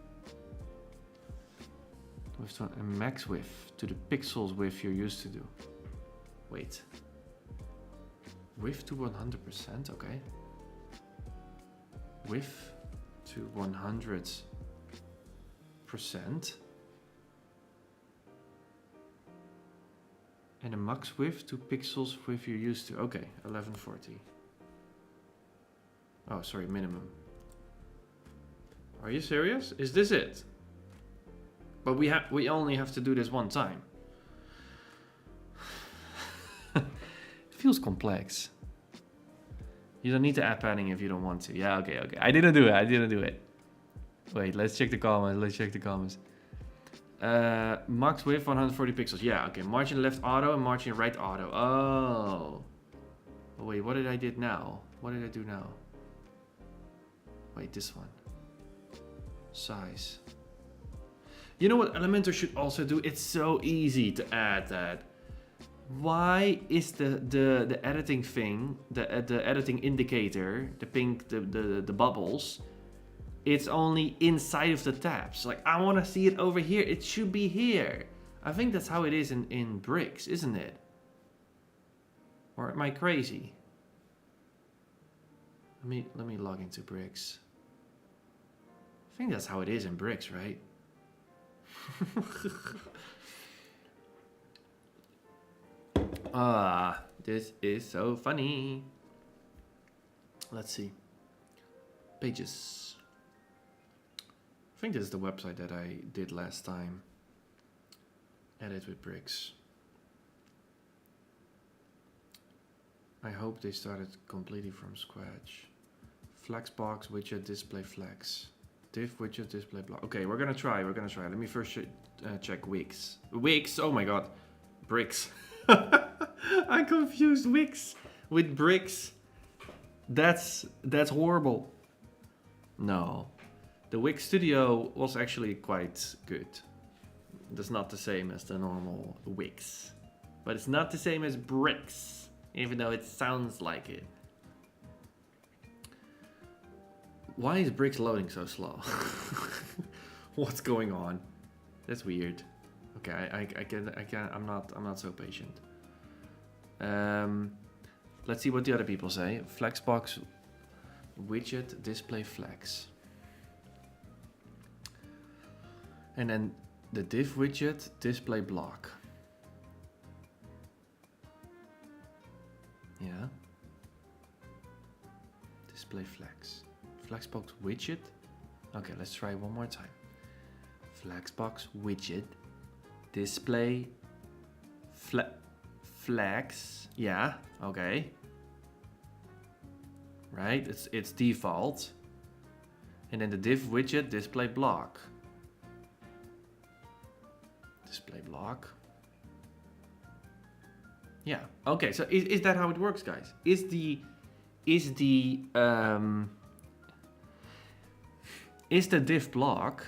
S1: With a max width to the pixels width you're used to do. Wait. Width to 100%. Okay. Width to 100%. And a max width to pixels width you're used to. Okay, 1140. Oh, sorry, minimum. Are you serious? Is this it? But we only have to do this one time. It feels complex. You don't need to add padding if you don't want to. Yeah, okay. I didn't do it. Wait, let's check the comments. Max width 140 pixels. Yeah, okay. Margin left auto and margin right auto. Oh. Wait, what did I do now? Wait, this one. Size. You know what Elementor should also do? It's so easy to add that. Why is the editing thing, the editing indicator, the pink, the bubbles, it's only inside of the tabs? Like, I want to see it over here. It should be here. I think that's how it is in bricks, isn't it? Or am I crazy? Let me log into bricks. I think that's how it is in bricks, right? This is so funny. Let's see. Pages. I think this is the website that I did last time. Edit with bricks. I hope they started completely from scratch. Flexbox widget display flex. Div widget display block. Okay, we're gonna try. Let me first check Wix. Wix. Oh my god, bricks. I confused Wix with bricks. That's horrible. No, the Wix Studio was actually quite good. That's not the same as the normal Wix, but it's not the same as bricks, even though it sounds like it. Why is bricks loading so slow? What's going on? That's weird. Okay, I'm not so patient. Let's see what the other people say. Flexbox widget display flex. And then the div widget display block. Yeah. Display flex. Flexbox widget. Okay, let's try one more time. Flexbox widget display flex. Yeah, okay. Right, it's default. And then the div widget display block. Display block. Yeah. Okay, so is that how it works, guys? Is the div block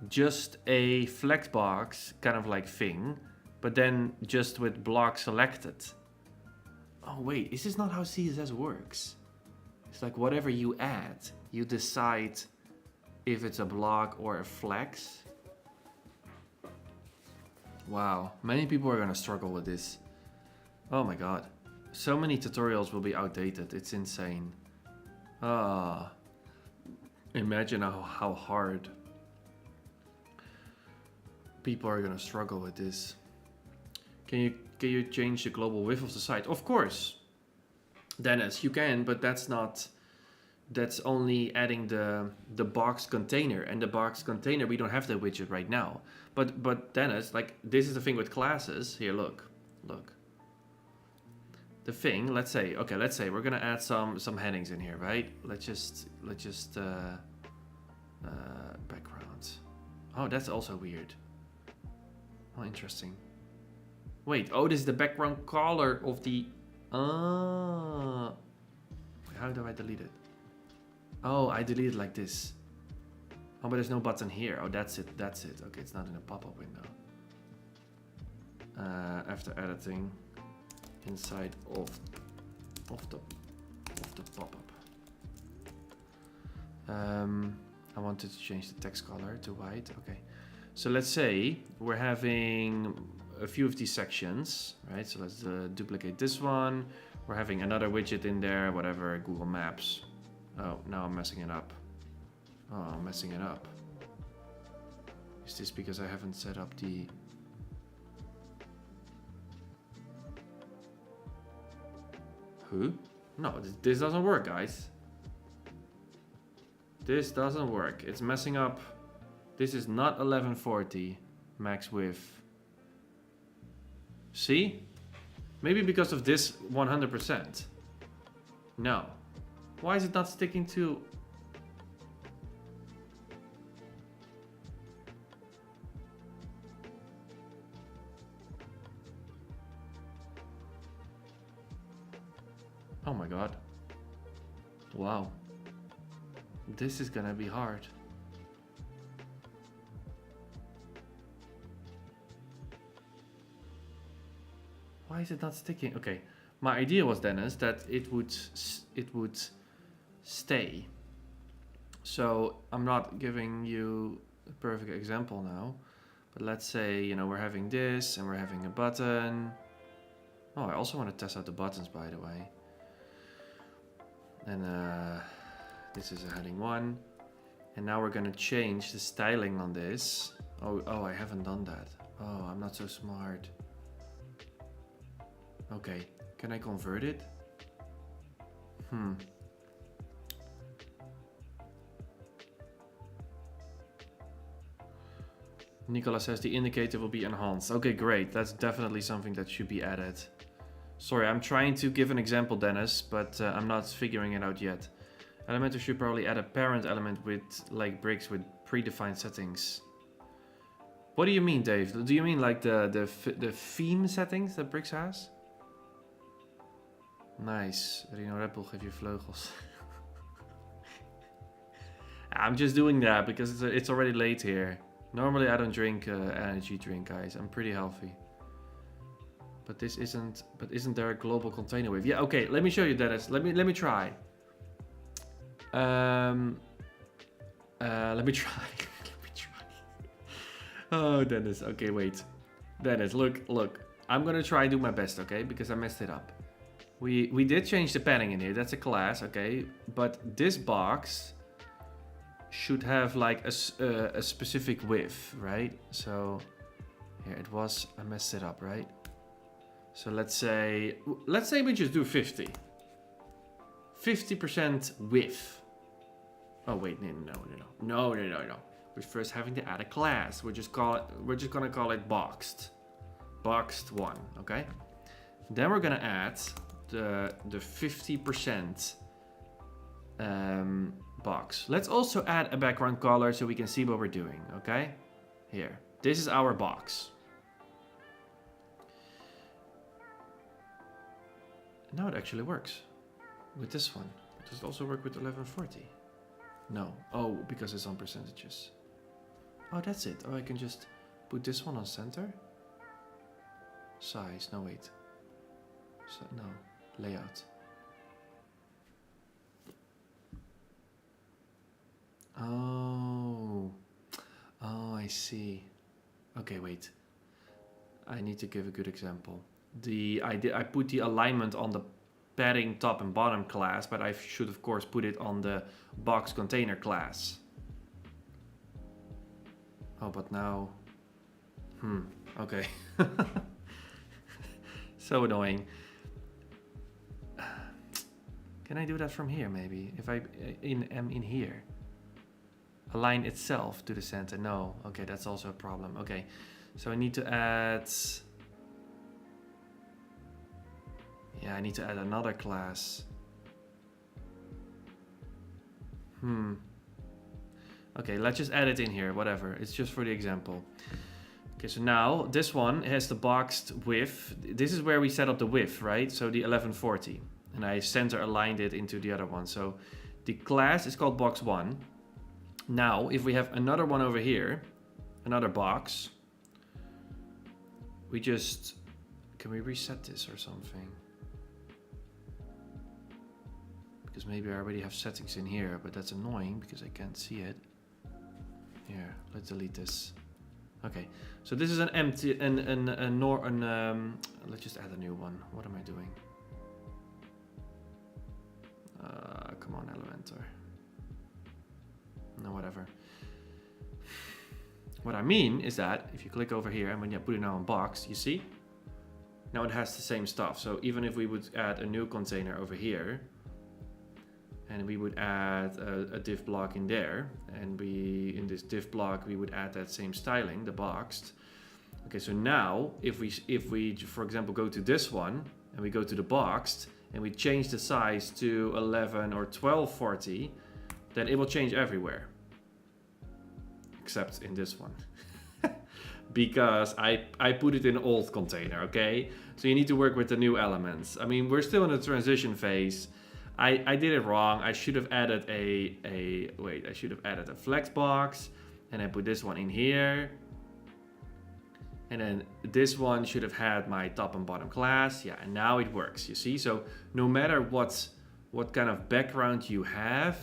S1: just a flexbox kind of like thing, but then just with block selected? Oh wait, is this not how CSS works? It's like whatever you add, you decide if it's a block or a flex. Wow, many people are gonna struggle with this. Oh my god. So many tutorials will be outdated, it's insane. Imagine how hard people are gonna struggle with this. Can you change the global width of the site? Of course, Dennis, you can, but that's only adding the box container, and the box container, we don't have the widget right now. But Dennis, like, this is the thing with classes. Here, look. The thing, let's say we're gonna add some headings in here, right? Let's just background. Oh, that's also weird. Oh, interesting. Wait, oh, this is the background color of the. How do I delete it? Oh, I delete it like this. Oh, but there's no button here. Oh, that's it. Okay, it's not in a pop-up window. After editing, inside of the pop-up. I wanted to change the text color to white. Okay, so let's say we're having a few of these sections, right? So let's duplicate this one. We're having another widget in there, whatever, Google Maps. Oh, now I'm messing it up. Oh, I'm messing it up. Is this because I haven't set up the... Who? No, this doesn't work, guys. This doesn't work. It's messing up. This is not 1140 max width. See? Maybe because of this 100%. No. Why is it not sticking to... Oh my god. Wow. This is gonna be hard. Why is it not sticking? Okay, my idea was, Dennis, that it would stay. So I'm not giving you a perfect example now, but let's say, you know, we're having this and we're having a button. Oh, I also want to test out the buttons, by the way. And this is a heading 1. And now we're gonna change the styling on this. Oh, I haven't done that. Oh, I'm not so smart. Okay, can I convert it? Nicola says the indicator will be enhanced. Okay, great. That's definitely something that should be added. Sorry, I'm trying to give an example, Dennis, but I'm not figuring it out yet. Elementor should probably add a parent element with like bricks with predefined settings. What do you mean, Dave? Do you mean like the theme settings that Bricks has? Nice. Rino Red Bull, geef je vleugels. I'm just doing that because it's already late here. Normally I don't drink energy drink, guys. I'm pretty healthy. But this isn't. But isn't there a global container wave? Yeah. Okay. Let me show you, Dennis. Let me try. Let me try. Let me try. Oh, Dennis. Okay, wait. Dennis, look. I'm gonna try and do my best, okay? Because I messed it up. We did change the padding in here. That's a class, okay? But this box should have like a specific width, right? So here it was. I messed it up, right? So let's say we just do 50. 50% width. Oh wait, no. We're first having to add a class. We're just gonna call it boxed. Boxed 1, okay? Then we're gonna add the 50% box. Let's also add a background color so we can see what we're doing, okay? Here. This is our box. Now it actually works with this one. Does it also work with 1140? No. Oh, because it's on percentages. Oh, that's it. Oh, I can just put this one on center. Size. No, wait. So, no. Layout. Oh. Oh, I see. Okay, wait. I need to give a good example. I put the alignment on the padding top and bottom class, but I should of course put it on the box container class. Oh, but now... okay. So annoying. Can I do that from here maybe? If I am in here. Align itself to the center. No. Okay, that's also a problem. Okay. So I need to add... Yeah, I need to add another class. Okay, let's just add it in here, whatever. It's just for the example. Okay, so now this one has the boxed width. This is where we set up the width, right? So the 1140. And I center aligned it into the other one. So the class is called box 1. Now, if we have another one over here, another box, we just... Can we reset this or something? Because maybe I already have settings in here, but that's annoying because I can't see it. Here, let's delete this. Okay, so this is an empty, let's just add a new one. What am I doing? Come on, Elementor. No, whatever. What I mean is that if you click over here and when you put it now in box, you see? Now it has the same stuff. So even if we would add a new container over here, and we would add a div block in there, and in this div block we would add that same styling, the boxed. Okay, so now if we for example go to this one and we go to the boxed and we change the size to 11 or 1240, then it will change everywhere except in this one. Because I put it in old container, okay? So you need to work with the new elements. I mean, we're still in the transition phase. I did it wrong. I should have added I should have added a flex box and I put this one in here. And then this one should have had my top and bottom class. Yeah, and now it works, you see? So no matter what kind of background you have,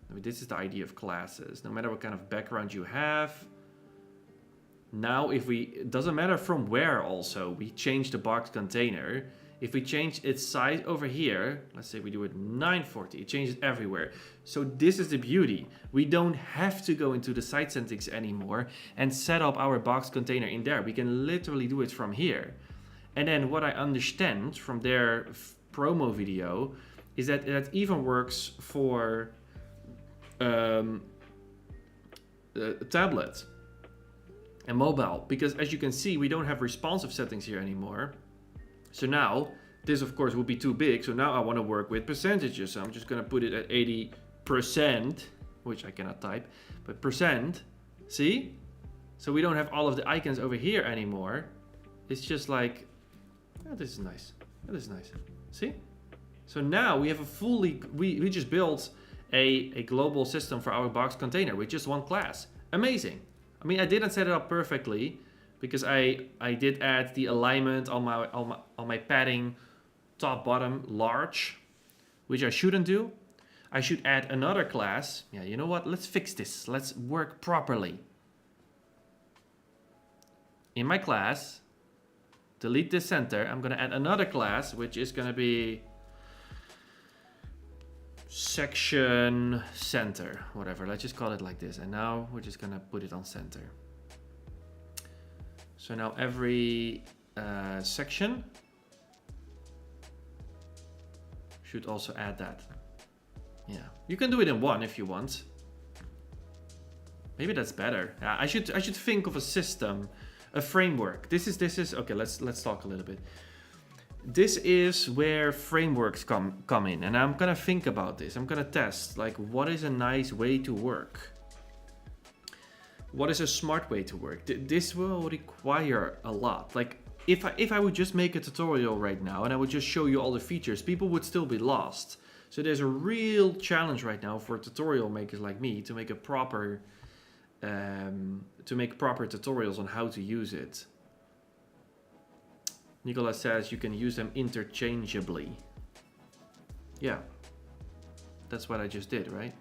S1: I mean, this is the idea of classes. No matter what kind of background you have, now it doesn't matter from where also, we change the box container. If we change its size over here, let's say we do it 940, it changes everywhere. So this is the beauty. We don't have to go into the site settings anymore and set up our box container in there. We can literally do it from here. And then what I understand from their promo video is that it even works for tablet and mobile, because as you can see, we don't have responsive settings here anymore. So now, this of course will be too big, so now I want to work with percentages. So I'm just going to put it at 80%, which I cannot type, but percent, see? So we don't have all of the icons over here anymore. It's just like, oh, this is nice, this is nice, see? So now we have a fully, we just built a global system for our box container with just one class. Amazing. I mean, I didn't set it up perfectly, because I did add the alignment on my padding top bottom large, which I shouldn't do. I should add another class. Yeah, you know what? Let's fix this. Let's work properly. In my class, delete this center. I'm gonna add another class, which is gonna be section center, whatever. Let's just call it like this. And now we're just gonna put it on center. So now every section should also add that. Yeah, you can do it in one if you want. Maybe that's better. Yeah, I should think of a system, a framework. This is okay. Let's talk a little bit. This is where frameworks come in, and I'm gonna think about this. I'm gonna test like what is a nice way to work. What is a smart way to work? This will require a lot. Like if I would just make a tutorial right now and I would just show you all the features, people would still be lost. So there's a real challenge right now for tutorial makers like me to make a proper tutorials on how to use it. Nicola says you can use them interchangeably. Yeah, that's what I just did, right?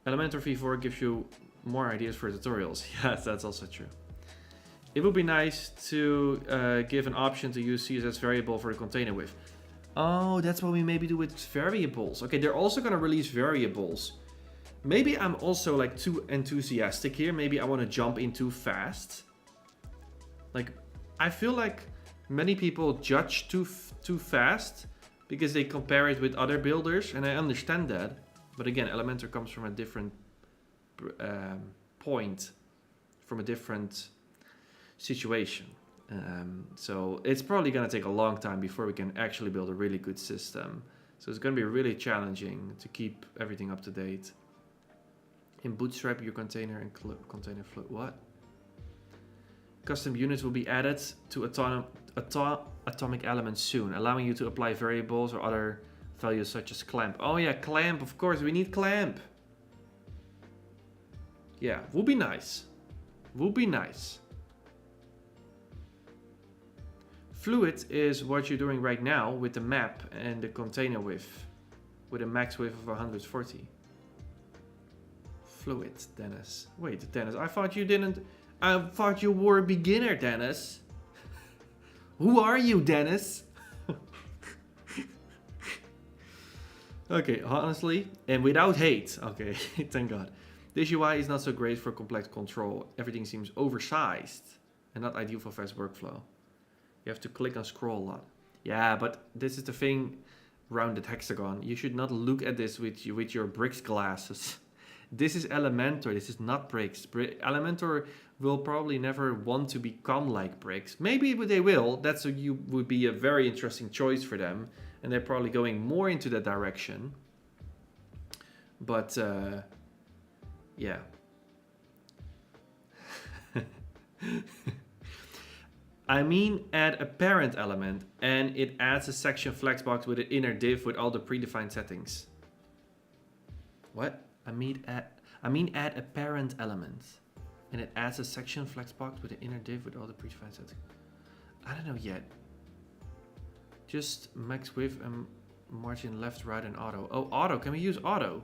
S1: Elementor v4 gives you more ideas for tutorials. Yes, that's also true. It would be nice to give an option to use CSS variable for the container width. Oh, that's what we maybe do with variables. Okay, they're also going to release variables. Maybe I'm also like too enthusiastic here. Maybe I want to jump in too fast. Like, I feel like many people judge too fast because they compare it with other builders, and I understand that. But again, Elementor comes from a different point, from a different situation. So it's probably going to take a long time before we can actually build a really good system. So it's going to be really challenging to keep everything up to date. In Bootstrap, your container and container flow. What? Custom units will be added to atomic elements soon, allowing you to apply variables or other values such as clamp. Oh yeah, clamp, of course, we need clamp. Yeah, would be nice. Would be nice. Fluid is what you're doing right now with the map and the container width, with a max width of 140. Fluid, Dennis. Wait, Dennis, I thought you were a beginner, Dennis. Who are you, Dennis? Okay, honestly, and without hate. Okay, thank God. This UI is not so great for complex control. Everything seems oversized and not ideal for fast workflow. You have to click and scroll a lot. Yeah, but this is the thing, rounded hexagon. You should not look at this with your bricks glasses. This is Elementor, this is not bricks. Elementor will probably never want to become like bricks. Maybe they will. That's would be a very interesting choice for them. And they're probably going more into that direction. But, yeah. I mean, add a parent element and it adds a section flexbox with an inner div with all the predefined settings. What? I mean add a parent element. And it adds a section flexbox with an inner div with all the predefined settings. I don't know yet. Just max width and margin left, right, and auto. Oh, auto. Can we use auto?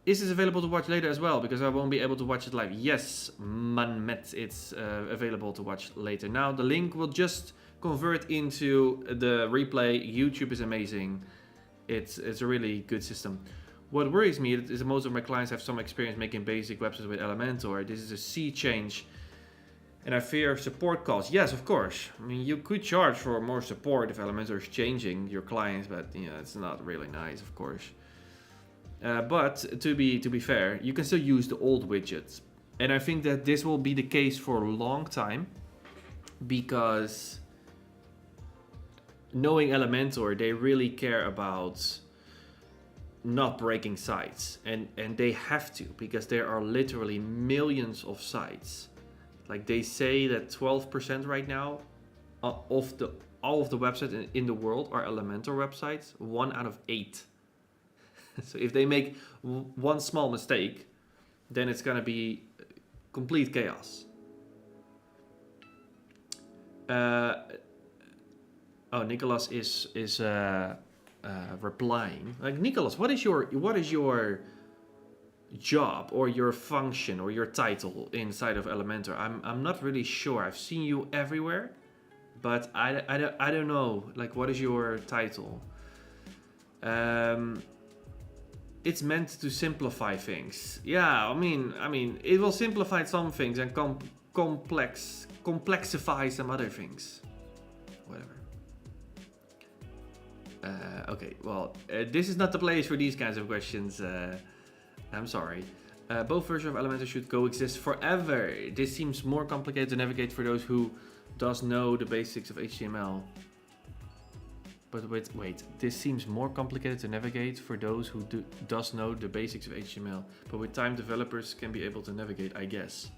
S1: Is this available to watch later as well? Because I won't be able to watch it live. Yes, manmet. It's available to watch later. Now, the link will just convert into the replay. YouTube is amazing. It's a really good system. What worries me is that most of my clients have some experience making basic websites with Elementor. This is a sea change. And I fear support costs. Yes, of course. I mean, you could charge for more support if Elementor is changing your clients, but you know, it's not really nice, of course. But to be fair, you can still use the old widgets. And I think that this will be the case for a long time, because knowing Elementor, they really care about not breaking sites. And they have to, because there are literally millions of sites. Like they say that 12% right now of all of the websites in the world are Elementor websites, 1 out of 8. So if they make one small mistake, then it's gonna be complete chaos. Oh, Nicholas is replying. Like, Nicholas, what is your job or your function or your title inside of Elementor? I'm not really sure. I've seen you everywhere, but I don't know. Like, what is your title? It's meant to simplify things. Yeah, I mean, it will simplify some things and complexify some other things. Whatever. Okay, well, this is not the place for these kinds of questions. I'm sorry. Both versions of Elementor should coexist forever. This seems more complicated to navigate for those who does know the basics of HTML. But wait, this seems more complicated to navigate for those who does know the basics of HTML. But with time, developers can be able to navigate, I guess.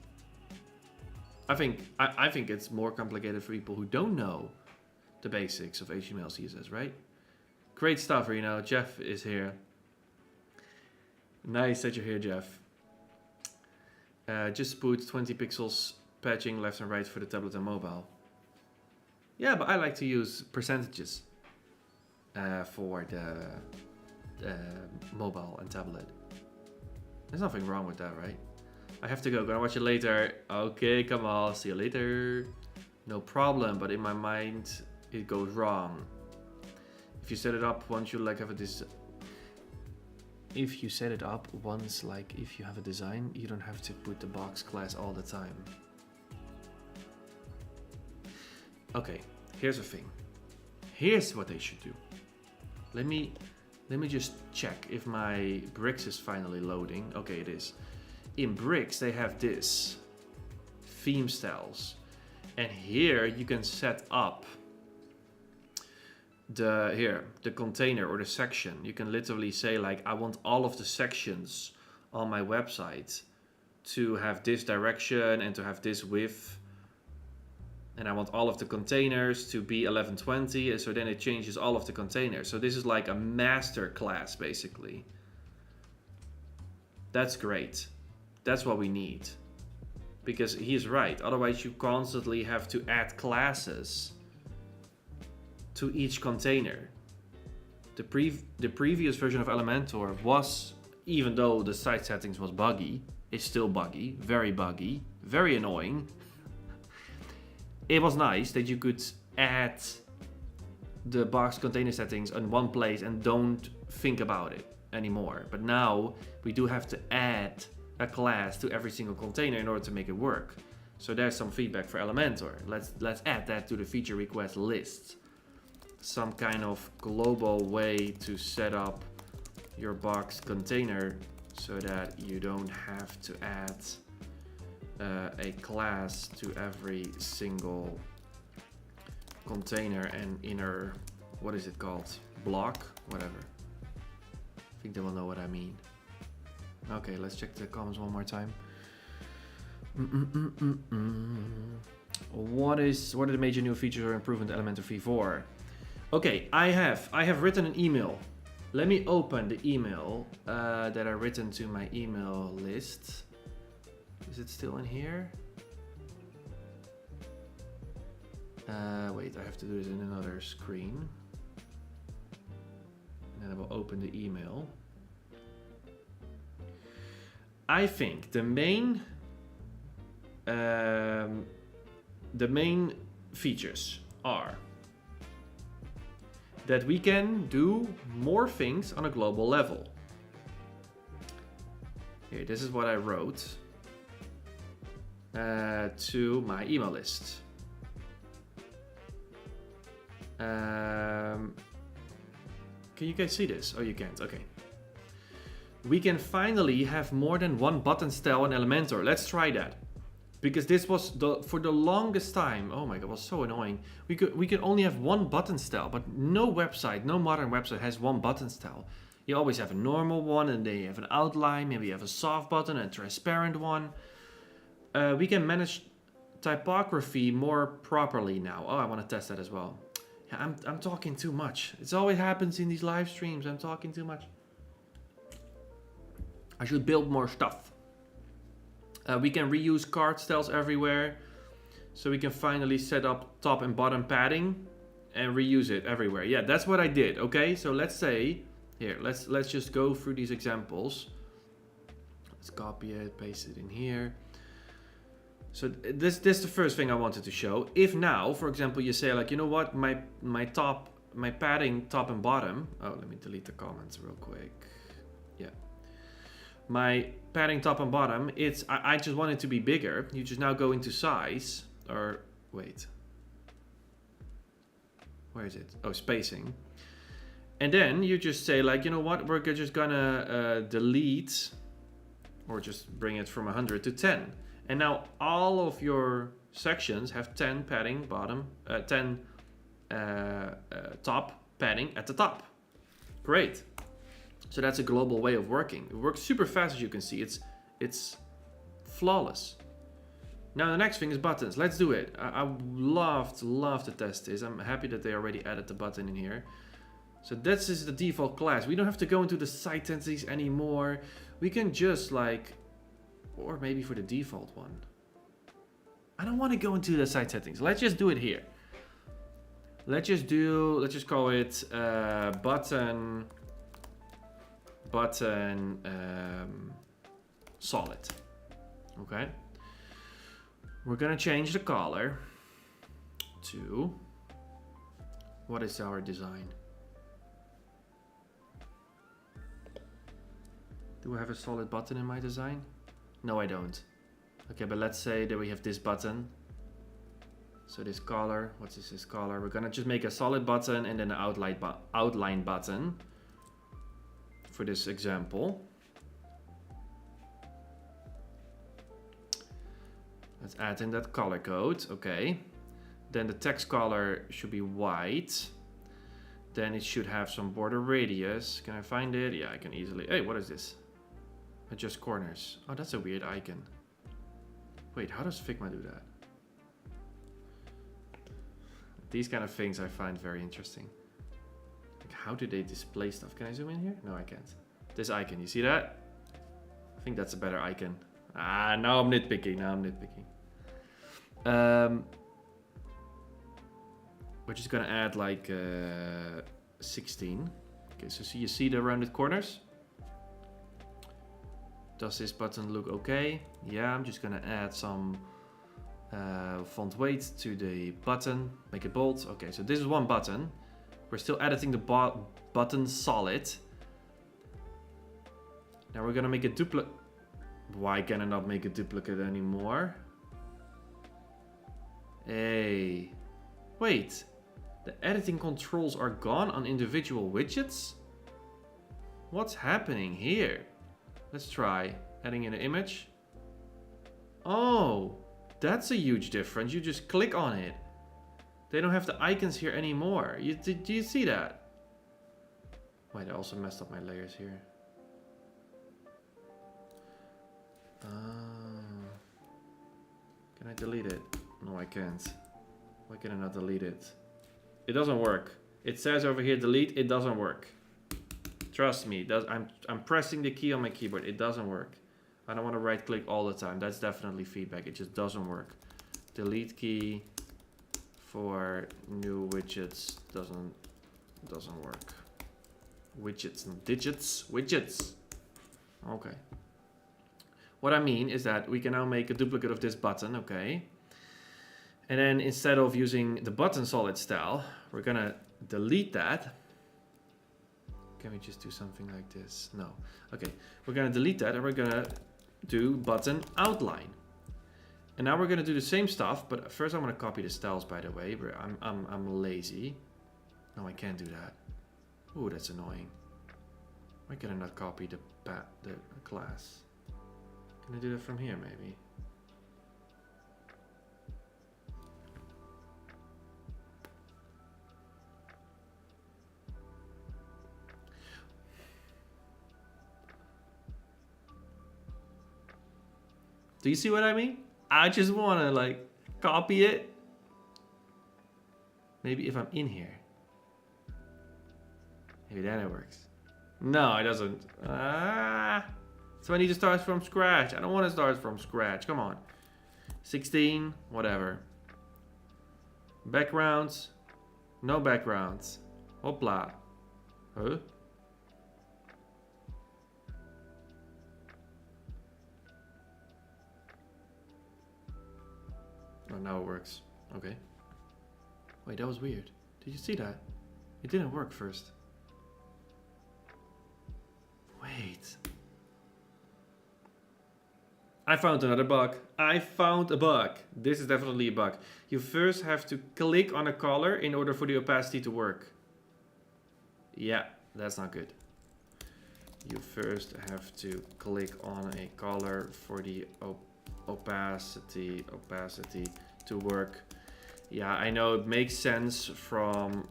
S1: I think it's more complicated for people who don't know the basics of HTML, CSS, right? Great stuff, Rino. Jeff is here. Nice that you're here, Jeff. Just put 20 pixels patching left and right for the tablet and mobile. Yeah, but I like to use percentages for the mobile and tablet. There's nothing wrong with that, right? I have to go. Gonna watch it later. Okay, come on. See you later. No problem, but in my mind, it goes wrong. If you set it up once, you like have a if you set it up once, like if you have a design, you don't have to put the box class all the time. Okay, here's the thing. Here's what they should do. Let me just check if my bricks is finally loading. Okay, it is. In bricks, they have this theme styles, and here you can set up the container or the section. You can literally say, like, I want all of the sections on my website to have this direction and to have this width, and I want all of the containers to be 1120, and so then it changes all of the containers. So this is like a master class, basically. That's great. That's what we need, because he's right. Otherwise you constantly have to add classes to each container. The previous version of Elementor was, even though the site settings was buggy, it's still buggy, very annoying. It was nice that you could add the box container settings in one place and don't think about it anymore. But now we do have to add a class to every single container in order to make it work. So there's some feedback for Elementor. Let's add that to the feature request list. Some kind of global way to set up your box container so that you don't have to add a class to every single container and inner, what is it called? Block? Whatever. I think they will know what I mean. Okay, let's check the comments one more time. What are the major new features or improvement Elementor v4? Okay, I have written an email. Let me open the email that I written to my email list. Is it still in here? Wait, I have to do this in another screen. And then I will open the email. I think the main features are that we can do more things on a global level. Here, this is what I wrote to my email list. Can you guys see this? Oh, you can't. Okay. We can finally have more than one button style in Elementor. Let's try that. Because this was for the longest time. Oh my god, it was so annoying. We could only have one button style, but no website, no modern website has one button style. You always have a normal one, and then you have an outline. Maybe you have a soft button and a transparent one. We can manage typography more properly now. Oh, I want to test that as well. Yeah, I'm talking too much. It always happens in these live streams. I'm talking too much. I should build more stuff. We can reuse card styles everywhere. So we can finally set up top and bottom padding and reuse it everywhere. Yeah, that's what I did. Okay, so let's say, here, let's just go through these examples. Let's copy it, paste it in here. So this is the first thing I wanted to show. If now, for example, you say like, you know what, my padding top and bottom. Oh, let me delete the comments real quick. Yeah. My padding top and bottom, I just want it to be bigger. You just now go into size, or wait. Where is it? Oh, spacing. And then you just say like, you know what, we're just gonna delete, or just bring it from 100 to 10. And now all of your sections have 10 padding bottom, 10 top padding at the top. Great. So that's a global way of working. It works super fast, as you can see. It's flawless. Now the next thing is buttons. Let's do it. I love to test this. I'm happy that they already added the button in here. So this is the default class. We don't have to go into the site settings anymore. We can just like, or maybe for the default one. I don't want to go into the site settings. Let's just do it here. Let's just call it button solid. Okay. We're gonna change the color to, what is our design? Do I have a solid button in my design? No, I don't. Okay, but let's say that we have this button. So this color, what is this color? We're gonna just make a solid button and then an outline button for this example. Let's add in that color code. Okay. Then the text color should be white. Then it should have some border radius. Can I find it? Yeah, I can easily. Hey, what is this? Adjust corners. Oh, that's a weird icon. Wait, how does Figma do that? These kind of things I find very interesting. Like, how do they display stuff? Can I zoom in here? No, I can't. This icon, you see that? I think that's a better icon. Ah, now I'm nitpicking. We're just gonna add like 16. Okay, so you see the rounded corners? Does this button look okay? Yeah, I'm just gonna add some font weight to the button, make it bold. Okay, so this is one button. We're still editing the button solid. Now we're gonna make a duplicate. Why can I not make a duplicate anymore? Hey, wait. The editing controls are gone on individual widgets? What's happening here? Let's try adding in an image. Oh, that's a huge difference. You just click on it. They don't have the icons here anymore. Do you see that? Wait, I also messed up my layers here. Can I delete it? No, I can't. Why can I not delete it? It doesn't work. It says over here delete. It doesn't work. Trust me. I'm pressing the key on my keyboard. It doesn't work. I don't want to right click all the time. That's definitely feedback. It just doesn't work. Delete key for new widgets doesn't work. Widgets and digits, widgets. Okay. What I mean is that we can now make a duplicate of this button, okay? And then instead of using the button solid style, we're gonna delete that. Can we just do something like this? No. Okay, we're gonna delete that and we're gonna do button outline. And now we're gonna do the same stuff, but first I'm gonna copy the styles, by the way. I'm lazy. No, I can't do that. Ooh, that's annoying. Why can I not copy the class? Can I do that from here, maybe? Do you see what I mean? I just want to like copy it. Maybe if I'm in here. Maybe then it works. No, it doesn't. So I need to start from scratch. I don't want to start from scratch. Come on. 16, whatever. Backgrounds. No backgrounds. Hopla. Huh? Oh, now it works. Okay. Wait, that was weird. Did you see that? It didn't work first. Wait. I found another bug. I found a bug. This is definitely a bug. You first have to click on a color in order for the opacity to work. Yeah, that's not good. You first have to click on a color for the opacity to work. Yeah, I know it makes sense from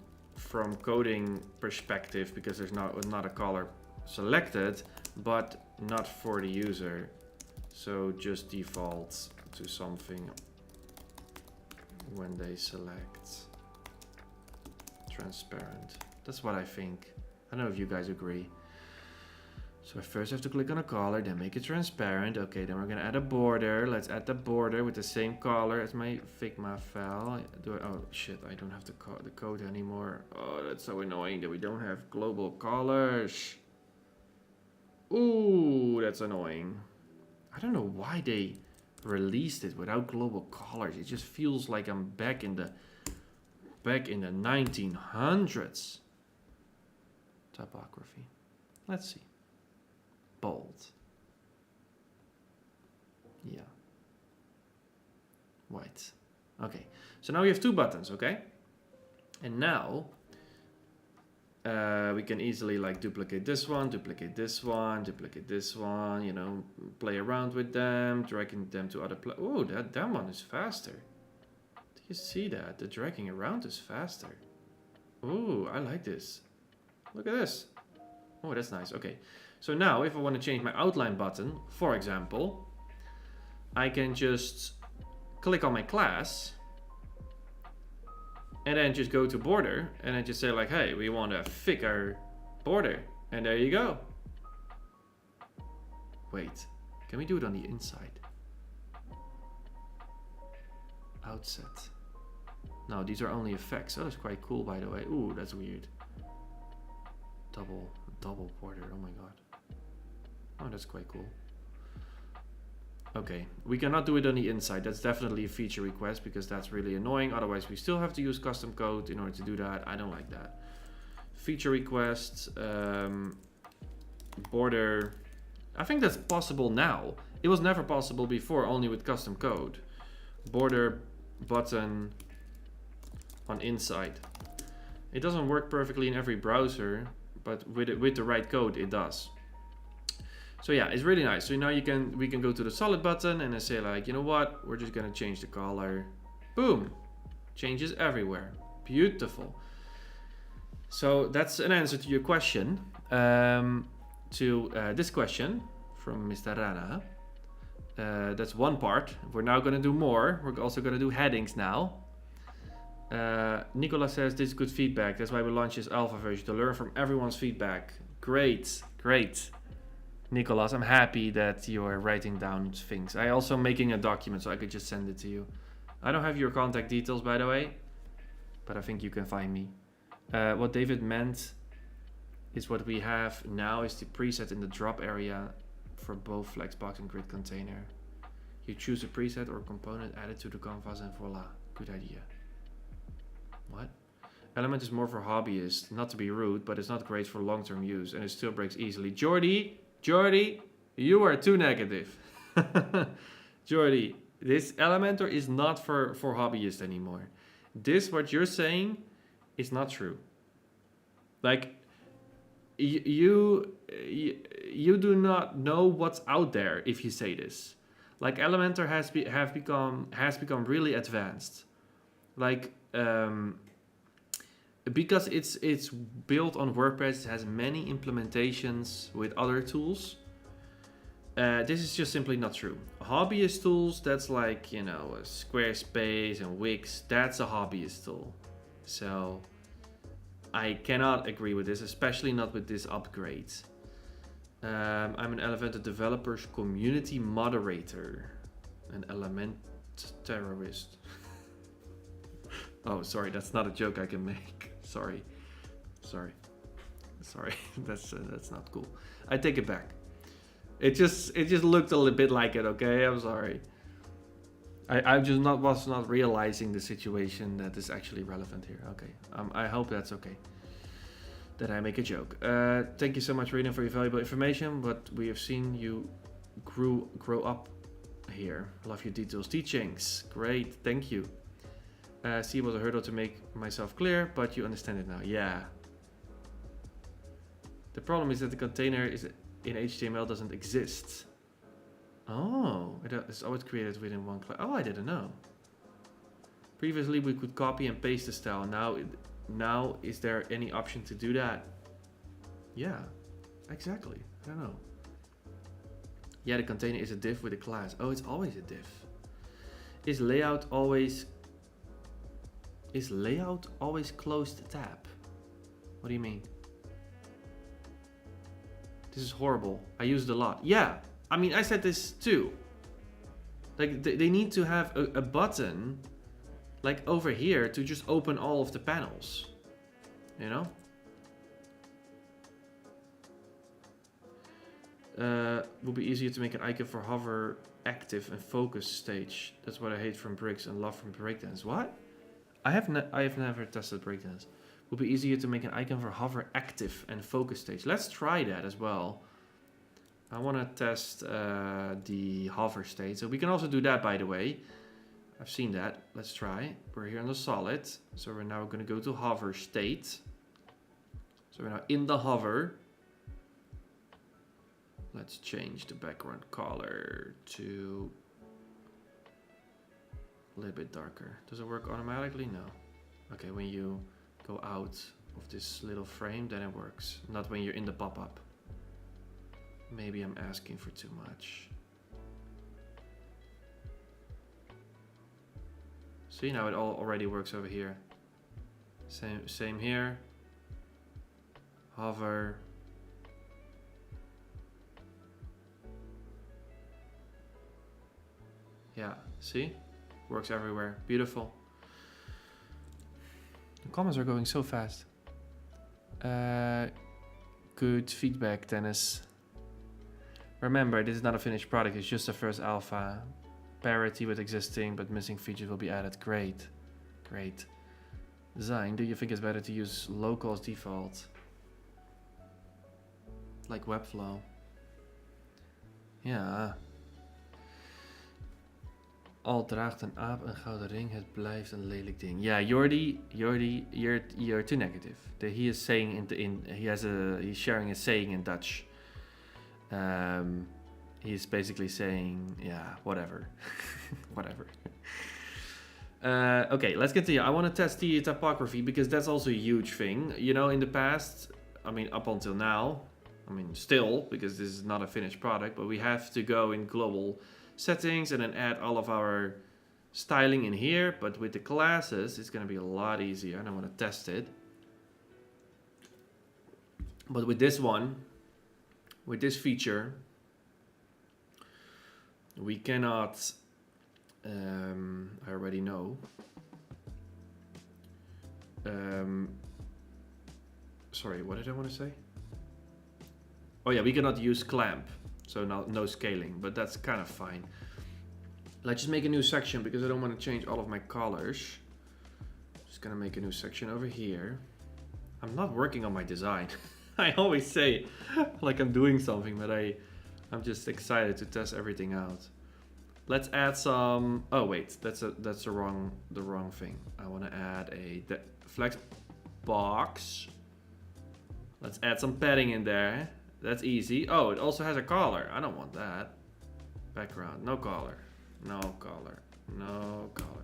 S1: coding perspective because there's not a color selected, but not for the user. So just default to something when they select transparent. That's what I think. I don't know if you guys agree. So I first have to click on a color, then make it transparent. Okay, then we're gonna add a border. Let's add the border with the same color as my Figma file. Oh shit, I don't have the code anymore. Oh, that's so annoying that we don't have global colors. Ooh, that's annoying. I don't know why they released it without global colors. It just feels like I'm back in the 1900s. Typography. Let's see. Bold. Yeah. White. Okay. So now we have two buttons, okay? And now we can easily like duplicate this one, duplicate this one, duplicate this one, you know, play around with them, dragging them to other oh, that one is faster. Do you see that? The dragging around is faster. Ooh, I like this. Look at this. Oh, that's nice. Okay. So now if I want to change my outline button, for example, I can just click on my class and then just go to border and then just say like, hey, we want a thicker border. And there you go. Wait, can we do it on the inside? Outset. No, these are only effects. Oh, that's quite cool, by the way. Ooh, that's weird. Double border, oh my god. Oh, that's quite cool. Okay, we cannot do it on the inside. That's definitely a feature request because that's really annoying. Otherwise, we still have to use custom code in order to do that. I don't like that. Feature request, border. I think that's possible now. It was never possible before, only with custom code. Border button on inside. It doesn't work perfectly in every browser, but with the right code, it does. So yeah, it's really nice. So now we can go to the solid button and then say like, you know what? We're just gonna change the color. Boom, changes everywhere. Beautiful. So that's an answer to your question. To this question from Mr. Rana. That's one part. We're now gonna do more. We're also gonna do headings now. Nicola says this is good feedback. That's why we launched this alpha version, to learn from everyone's feedback. Great, great. Nicholas, I'm happy that you are writing down things. I also making a document so I could just send it to you. I don't have your contact details, by the way, but I think you can find me. What David meant is what we have now is the preset in the drop area for both Flexbox and Grid Container. You choose a preset or component, add it to the canvas, and voila. Good idea. What? Element is more for hobbyists. Not to be rude, but it's not great for long-term use, and it still breaks easily. Jordy, you are too negative. Jordy, this Elementor is not for hobbyists anymore. This, what you're saying, is not true. Like, you do not know what's out there if you say this. Like, Elementor has become really advanced. Like, because it's built on WordPress, it has many implementations with other tools. This is just simply not true. Hobbyist tools, that's like, you know, Squarespace and Wix, that's a hobbyist tool. So I cannot agree with this, especially not with this upgrade. I'm an Elementor developers community moderator. An Element terrorist. Oh, sorry, that's not a joke I can make. Sorry. That's not cool. I take it back. It just looked a little bit like it. Okay, I'm sorry. I just was not realizing the situation that is actually relevant here. Okay, I hope that's okay. That I make a joke. Thank you so much, Rino, for your valuable information. But we have seen you grow up here. Love your details, teachings. Great, thank you. C was a hurdle to make myself clear, but you understand it now. Yeah. The problem is that the container is in HTML doesn't exist. Oh, it's always created within one class. Oh, I didn't know. Previously, we could copy and paste the style. Now, is there any option to do that? Yeah, exactly. I don't know. Yeah, the container is a div with a class. Oh, it's always a div. Is layout always closed tab? What do you mean? This is horrible. I use it a lot. Yeah, I mean, I said this too. Like, they need to have a button, like over here, to just open all of the panels. You know? Would be easier to make an icon for hover, active, and focus stage. That's what I hate from Bricks and love from Breakdance. What? I have never tested Breakdance. Would be easier to make an icon for hover, active, and focus stage. Let's try that as well. I want to test the hover state. So we can also do that, by the way. I've seen that. Let's try. We're here on the solid. So we're now going to go to hover state. So we're now in the hover. Let's change the background color to a little bit darker. Does it work automatically? No. Okay, when you go out of this little frame, then it works. Not when you're in the pop-up. Maybe I'm asking for too much. See, now it already works over here. Same here. Hover. Yeah, see? Works everywhere. Beautiful. The comments are going so fast. Good feedback, Dennis. Remember, this is not a finished product. It's just a first alpha. Parity with existing, but missing features will be added. Great. Great. Design, do you think it's better to use local as default? Like Webflow. Ja. Al draagt een aap een gouden ring, het blijft een lelijk ding. Yeah, Jordi, you're too negative. He is saying he's sharing a saying in Dutch. He's basically saying, yeah, whatever. Whatever. Okay, let's continue. I want to test the typography because that's also a huge thing. You know, in the past, I mean, up until now, I mean, still, because this is not a finished product, but we have to go in global settings and then add all of our styling in here. But with the classes, it's going to be a lot easier, and I want to test it. But with this one, with this feature, we cannot, I already know. Sorry, what did I want to say? Oh yeah, we cannot use clamp, so no scaling, but that's kind of fine. Let's just make a new section because I don't want to change all of my colors. Just gonna make a new section over here. I'm not working on my design. I always say like I'm doing something, but I'm just excited to test everything out. Let's add some. Oh wait, that's the wrong thing. I want to add a flex box. Let's add some padding in there. That's easy. Oh, it also has a collar. I don't want that. Background, no collar, no collar, no collar.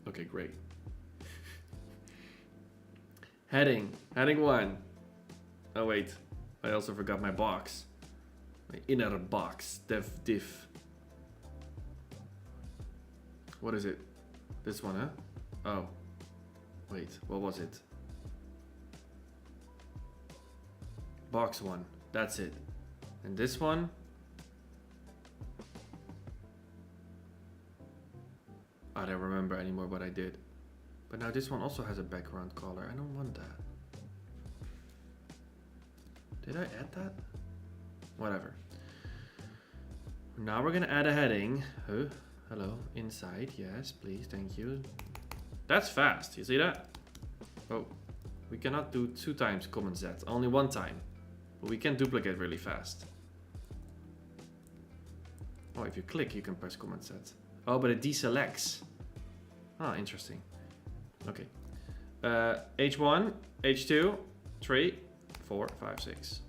S1: Okay, great. Heading 1. Oh wait, I also forgot my box. My inner box, div. What is it? This one, huh? Oh. Wait, what was it? Box 1, that's it. And this one? I don't remember anymore what I did. But now this one also has a background color. I don't want that. Did I add that? Whatever. Now we're gonna add a heading. Oh, hello, inside. Yes, please, thank you. That's fast, you see that? Oh, we cannot do 2 times Command Z, only 1 time. But we can duplicate really fast. Oh, if you click, you can press Command Z. Oh, but it deselects. Ah, interesting. Okay. H1, H2, 3, 4, 5, 6.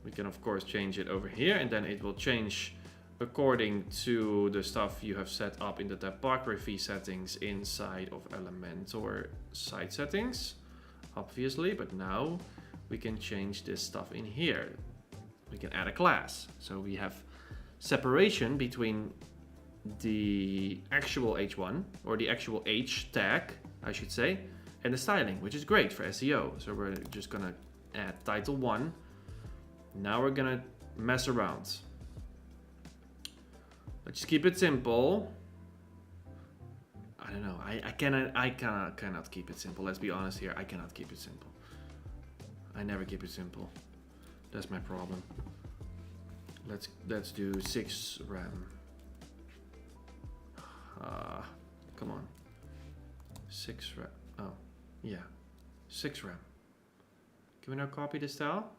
S1: We can of course change it over here, and then it will change according to the stuff you have set up in the typography settings inside of Elementor site settings, obviously. But now we can change this stuff in here. We can add a class. So we have separation between the actual H1, or the actual H tag, I should say, and the styling, which is great for SEO. So we're just gonna add title 1. Now we're gonna mess around. Let's keep it simple. I don't know. I cannot keep it simple. Let's be honest here. I cannot keep it simple. I never keep it simple. That's my problem. Let's do 6 RAM. Come on. 6 RAM. Oh, yeah. 6 RAM. Can we now copy the style?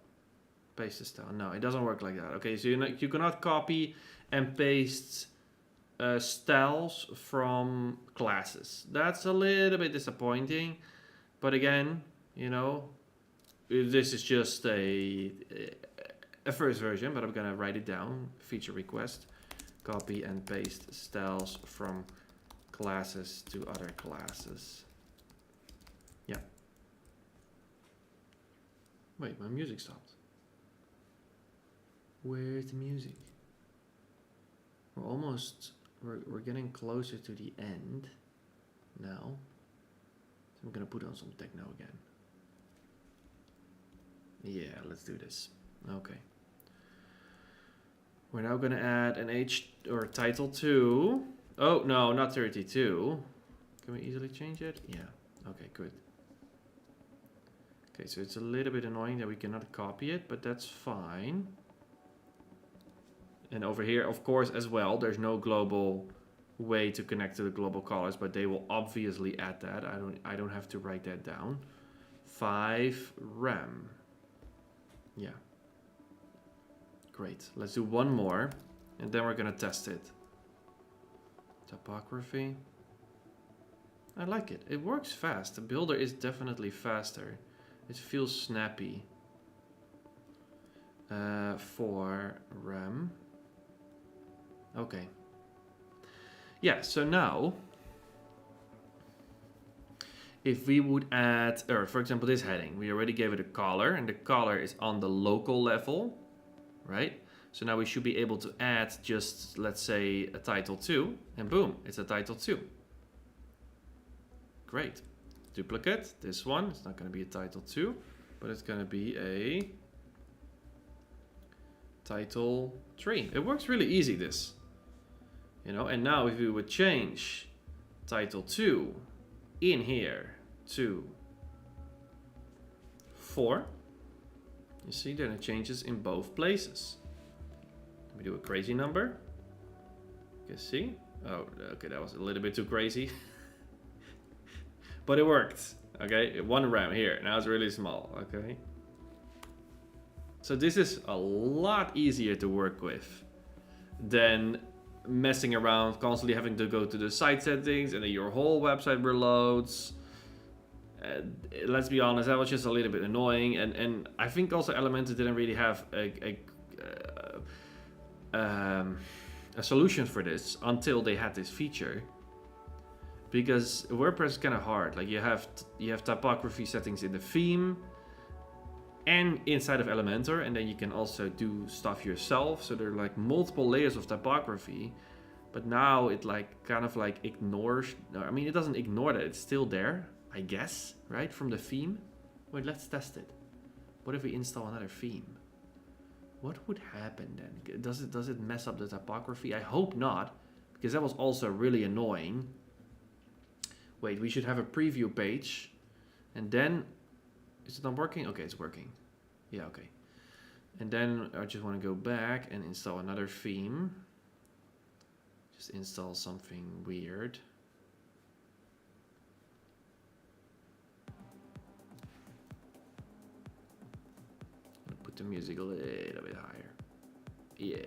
S1: Paste the style. No, it doesn't work like that. Okay, so you cannot copy and paste styles from classes. That's a little bit disappointing. But again, you know, this is just a first version, but I'm gonna write it down. Feature request. Copy and paste styles from classes to other classes. Yeah. Wait, my music stopped. Where's the music? We're getting closer to the end now. So I'm gonna put on some techno again. Yeah, let's do this. Okay. We're now gonna add an H or title 2. Oh no, not 32. Can we easily change it? Yeah. Okay, good. Okay, so it's a little bit annoying that we cannot copy it, but that's fine. And over here, of course, as well, there's no global way to connect to the global colors, but they will obviously add that. I don't have to write that down. 5 RAM. Yeah. Great. Let's do 1 more, and then we're gonna test it. Typography. I like it. It works fast. The builder is definitely faster. It feels snappy. 4 RAM. Okay. Yeah, so now, if we would add, or for example, this heading, we already gave it a color, and the color is on the local level, right? So now we should be able to add just, let's say, a title 2, and boom, it's a title 2. Great. duplicate. This one, it's not going to be a title 2, but it's going to be a title 3. It works really easy, this. You know, and now if we would change title 2 in here to 4, you see then it changes in both places. Let me do a crazy number. You can see. Oh, okay, that was a little bit too crazy. But it worked. Okay, one around here. Now it's really small. Okay. So this is a lot easier to work with than messing around, constantly having to go to the site settings and then your whole website reloads. Let's be honest, that was just a little bit annoying, and I think also Elementor didn't really have a solution for this until they had this feature, because WordPress is kind of hard. Like you have typography settings in the theme and inside of Elementor, and then you can also do stuff yourself. So there are like multiple layers of typography, but now it like kind of like ignores. I mean, it doesn't ignore that; it's still there, I guess, right, from the theme. Wait, let's test it. What if we install another theme? What would happen then? Does it mess up the typography? I hope not, because that was also really annoying. Wait, we should have a preview page, and then is it not working? Okay, it's working. Yeah, okay. And then I just want to go back and install another theme. Just install something weird. Put the music a little bit higher. Yeah.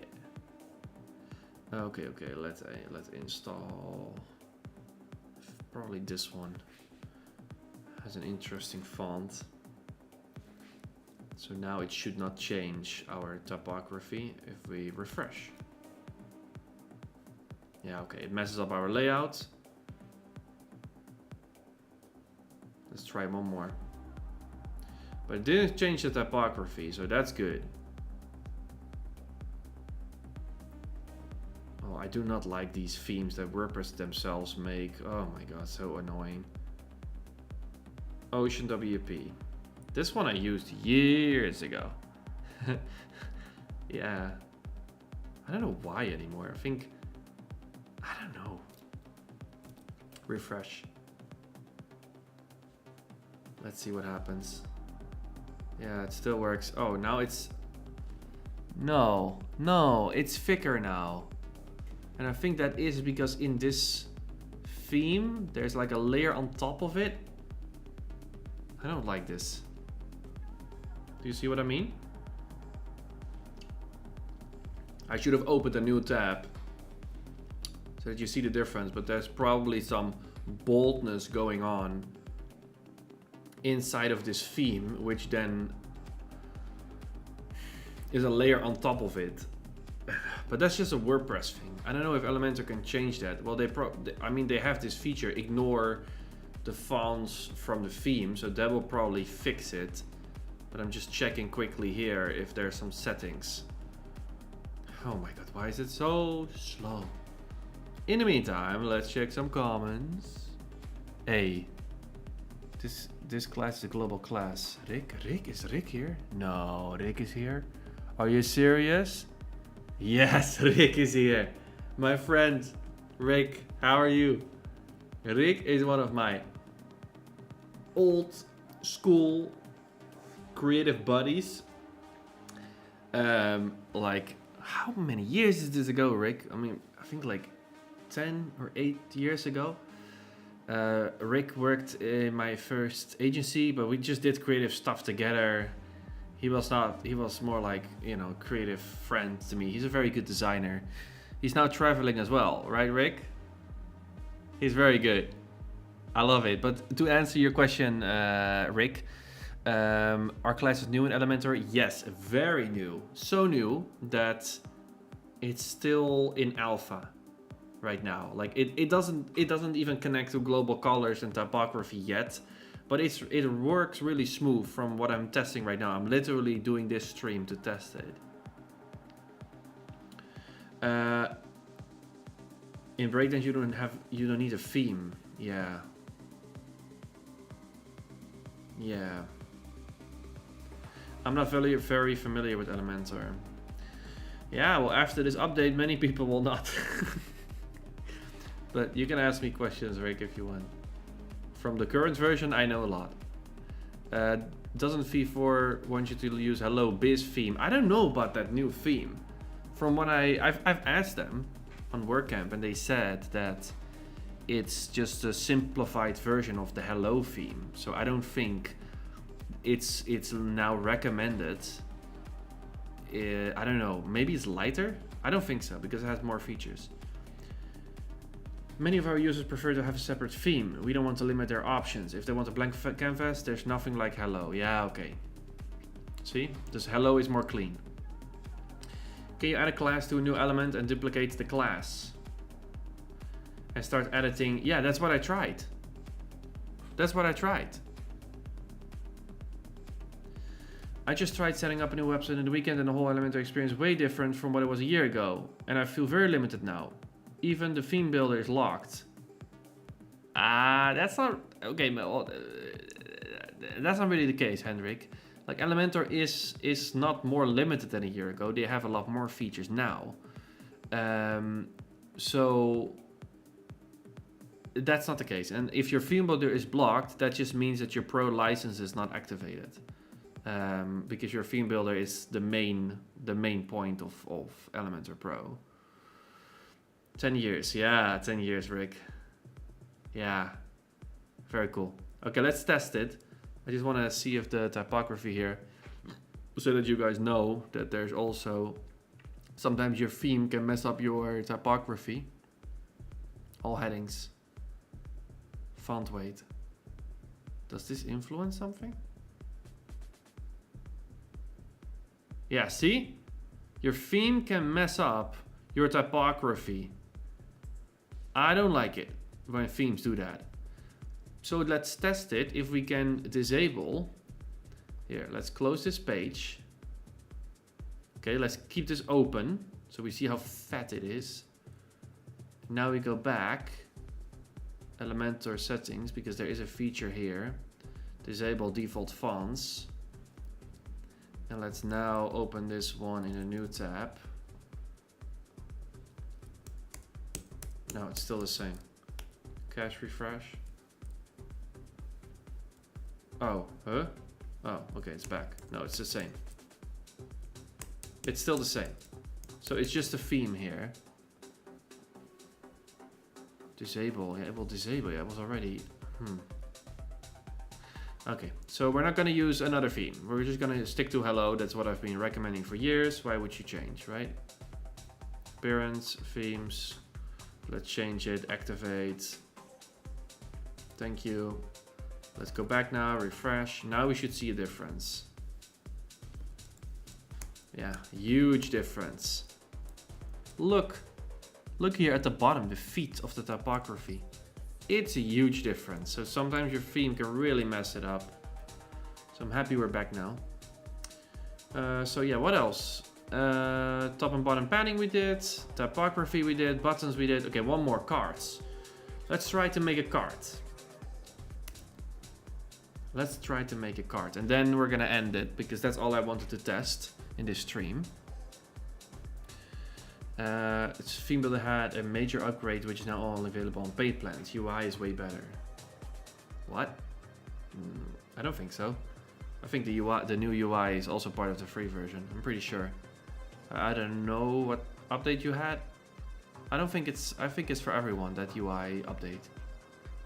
S1: Okay, let's install. Probably this one has an interesting font. So now it should not change our typography if we refresh. Yeah, okay, it messes up our layout. Let's try one more. But it didn't change the typography, so that's good. Oh, I do not like these themes that WordPress themselves make. Oh my god, so annoying. Ocean WP. This one I used years ago. Yeah. I don't know why anymore. I think, I don't know. Refresh. Let's see what happens. Yeah, it still works. Oh, now it's... No, it's thicker now. And I think that is because in this theme, there's like a layer on top of it. I don't like this. Do you see what I mean? I should have opened a new tab so that you see the difference, but there's probably some boldness going on inside of this theme, which then is a layer on top of it. But that's just a WordPress thing. I don't know if Elementor can change that. Well, I mean, they have this feature, ignore the fonts from the theme, so that will probably fix it. But I'm just checking quickly here if there's some settings. Oh my god, why is it so slow? In the meantime, let's check some comments. Hey, this class is a global class. Rick, is Rick here? No, Rick is here. Are you serious? Yes, Rick is here. My friend, Rick, how are you? Rick is one of my old school creative buddies. Like, how many years is this ago, Rick? I mean, I think like 10 or 8 years ago. Rick worked in my first agency, but we just did creative stuff together. He was more like, you know, creative friend to me. He's a very good designer. He's now traveling as well, right, Rick? He's very good. I love it. But to answer your question, Rick, our class is new in Elementor. Yes, very new. So new that it's still in alpha right now. Like it doesn't even connect to global colors and typography yet. But it works really smooth from what I'm testing right now. I'm literally doing this stream to test it. In breakdowns you don't need a theme. Yeah. Yeah. I'm not very familiar with Elementor. Yeah, well, after this update, many people will not. But you can ask me questions, Rick, if you want. From the current version, I know a lot. Doesn't V4 want you to use Hello Biz theme? I don't know about that new theme. From what I've asked them on WordCamp, and they said that it's just a simplified version of the Hello theme. So I don't think it's now recommended. I don't know, maybe it's lighter? I don't think so, because it has more features. Many of our users prefer to have a separate theme. We don't want to limit their options. If they want a blank canvas, there's nothing like Hello. Yeah, okay. See? This Hello is more clean. Can you add a class to a new element and duplicate the class? And start editing. Yeah, that's what I tried. That's what I tried. I just tried setting up a new website in the weekend and the whole Elementor experience is way different from what it was a year ago. And I feel very limited now. Even the theme builder is locked. That's not... Okay, that's not really the case, Hendrik. Like, Elementor is not more limited than a year ago. They have a lot more features now. So... That's not the case. And if your theme builder is blocked, that just means that your Pro license is not activated. Because your theme builder is the main point of Elementor Pro. 10 years, yeah, 10 years, Rick. Yeah, very cool. Okay, let's test it. I just want to see if the typography here, so that you guys know that there's also, sometimes your theme can mess up your typography. All headings. Font weight. Does this influence something? Yeah, see? Your theme can mess up your typography. I don't like it when themes do that. So let's test it if we can disable. Here, let's close this page. Okay, let's keep this open so we see how fat it is. Now we go back. Elementor settings, because there is a feature here. Disable default fonts. And let's now open this one in a new tab. No, it's still the same. Cache refresh. Oh, huh? Oh, okay, it's back. No, it's the same. It's still the same. So it's just a theme here. Disable, yeah, it will disable. Yeah, it was already. Okay, so we're not going to use another theme. We're just going to stick to Hello. That's what I've been recommending for years. Why would you change, right? Appearance, themes. Let's change it, activate. Thank you. Let's go back now, refresh. Now we should see a difference. Yeah, huge difference. Look here at the bottom, the feet of the typography. It's a huge difference. So sometimes your theme can really mess it up. So I'm happy we're back now. So yeah, what else? Top and bottom padding we did, typography we did, buttons we did. Okay, one more, cards. Let's try to make a card. Let's try to make a card, and then we're gonna end it because that's all I wanted to test in this stream. Its theme builder had a major upgrade, which is now all available on paid plans. UI is way better. What? I don't think so. I think the UI, the new UI, is also part of the free version. I'm pretty sure. I don't know what update you had. I think it's for everyone, that UI update.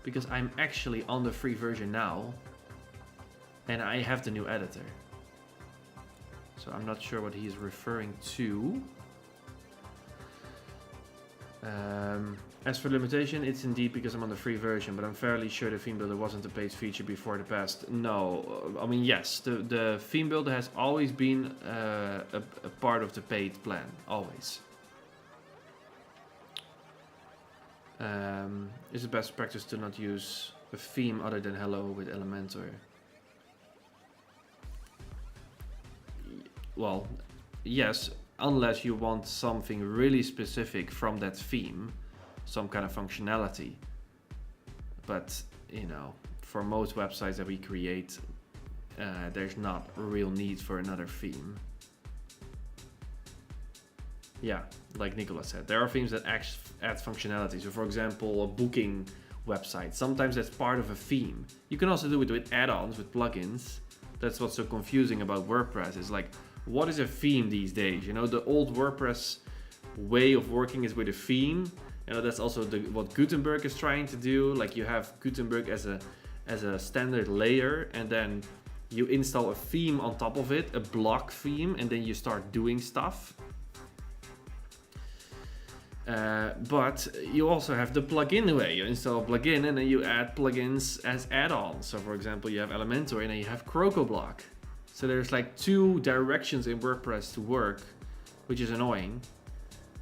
S1: Because I'm actually on the free version now. And I have the new editor. So I'm not sure what he's referring to. As for limitation, it's indeed because I'm on the free version, but I'm fairly sure the theme builder wasn't a paid feature before the past. No, I mean, yes, the theme builder has always been a part of the paid plan, always. Is it best practice to not use a theme other than Hello with Elementor? Well, yes, unless you want something really specific from that theme, some kind of functionality. But, you know, for most websites that we create, there's not a real need for another theme. Yeah, like Nicola said, there are themes that add functionality. So for example, a booking website, sometimes that's part of a theme. You can also do it with add-ons, with plugins. That's what's so confusing about WordPress, is like, what is a theme these days? You know, the old WordPress way of working is with a theme. You know, that's also what Gutenberg is trying to do. Like, you have Gutenberg as a standard layer, and then you install a theme on top of it, a block theme, and then you start doing stuff. But you also have the plugin way. You install a plugin and then you add plugins as add-ons. So for example, you have Elementor and then you have CrocoBlock. So there's like two directions in WordPress to work, which is annoying.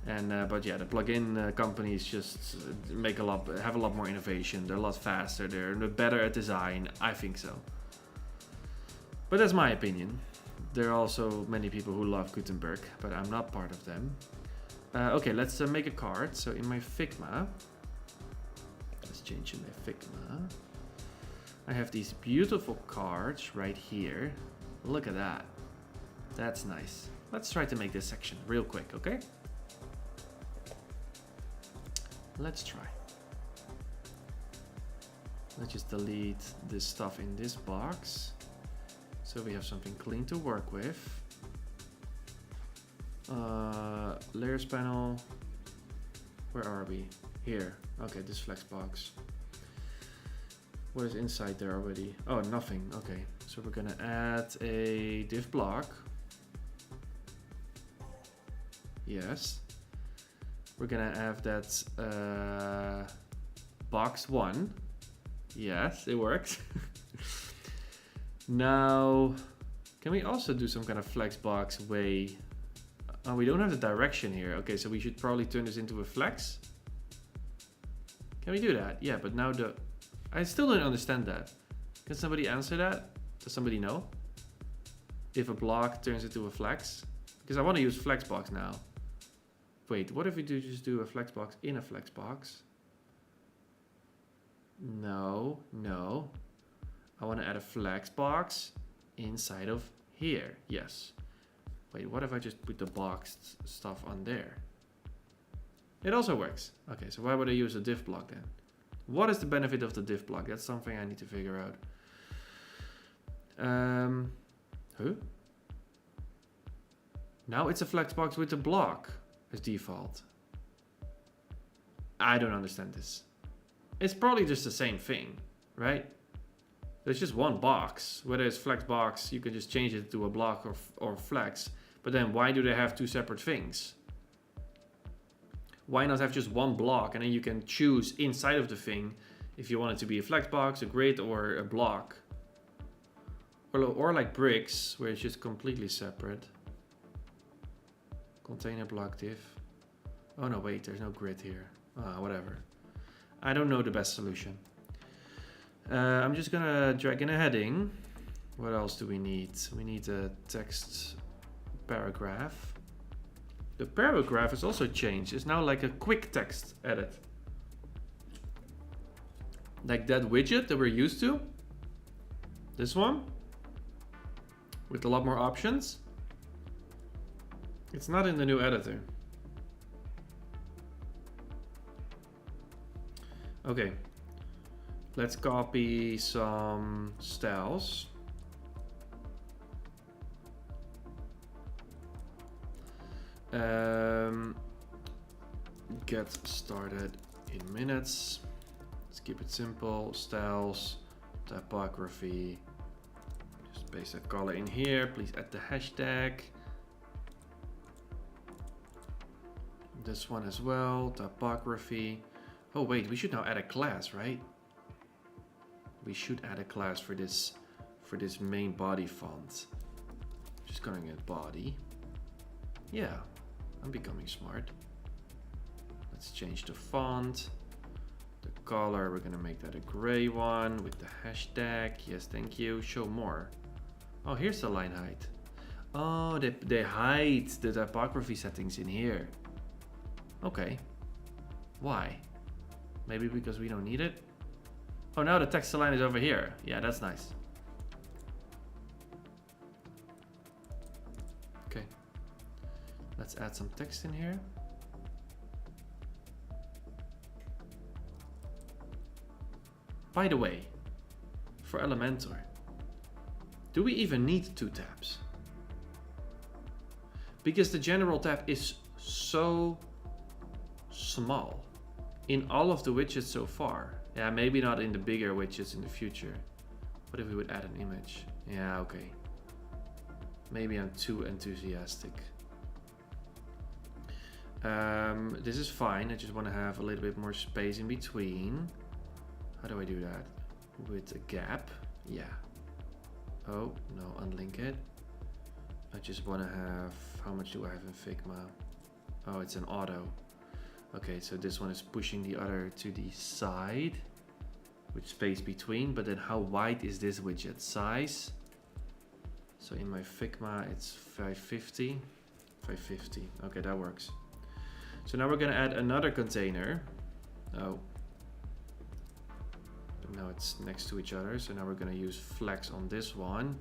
S1: And but yeah, the plugin companies just have a lot more innovation. They're a lot faster. They're better at design. I think so. But that's my opinion. There are also many people who love Gutenberg, but I'm not part of them. Okay, let's make a card. So in my Figma, let's change in my Figma. I have these beautiful cards right here. Look at that. That's nice. Let's try to make this section real quick, okay? Let's try. Let's just delete this stuff in this box, so we have something clean to work with. Layers panel, where are we? Here. Okay, this flex box. What is inside there already? Oh, nothing. Okay, so we're gonna add a div block. Yes. We're gonna have that box 1. Yes, it works. Now, can we also do some kind of flex box way? Oh, we don't have the direction here. Okay, so we should probably turn this into a flex. Can we do that? Yeah, but now I still don't understand that. Can somebody answer that? Does somebody know? If a block turns into a flex? Because I want to use flexbox now. Wait, what if we just do a flexbox in a flexbox? No. I want to add a flexbox inside of here. Yes. Wait, what if I just put the boxed stuff on there? It also works. Okay, so why would I use a div block then? What is the benefit of the div block? That's something I need to figure out. Now it's a flexbox with a block as default. I don't understand this. It's probably just the same thing, right? There's just one box. Whether it's flexbox, you can just change it to a block or flex. But then why do they have two separate things? Why not have just one block and then you can choose inside of the thing if you want it to be a flexbox, a grid, or a block? Or like bricks, where it's just completely separate. Container block div. Oh no, wait, there's no grid here. Whatever. I don't know the best solution. I'm just gonna drag in a heading. What else do we need? We need a text paragraph. The paragraph is also changed. It's now like a quick text edit. Like that widget that we're used to. This one. With a lot more options. It's not in the new editor. Okay. Let's copy some styles. Get started in minutes. Let's keep it simple. Styles, typography. Just paste that color in here. Please add the hashtag. This one as well, typography. Oh wait, we should now add a class, right? We should add a class for this main body font. Just calling it body. Yeah, I'm becoming smart. Let's change the font. The color, we're gonna make that a gray one with the hashtag. Yes, thank you. Show more. Oh, here's the line height. Oh, they hide the typography settings in here. Okay. Why? Maybe because we don't need it? Oh, now the text align is over here. Yeah, that's nice. Let's add some text in here. By the way, for Elementor, do we even need 2 tabs? Because the general tab is so small in all of the widgets so far. Yeah, maybe not in the bigger widgets in the future. What if we would add an image? Yeah, okay. Maybe I'm too enthusiastic. This is fine. I just want to have a little bit more space in between. How do I do that? With a gap? Yeah. Oh, no, unlink it. I just want to have, how much do I have in Figma? Oh, it's an auto. Okay, so this one is pushing the other to the side with space between, but then how wide is this widget size? So in my Figma, it's 550. 550, okay, that works. So now we're gonna add another container. Oh. But now it's next to each other. So now we're gonna use flex on this one.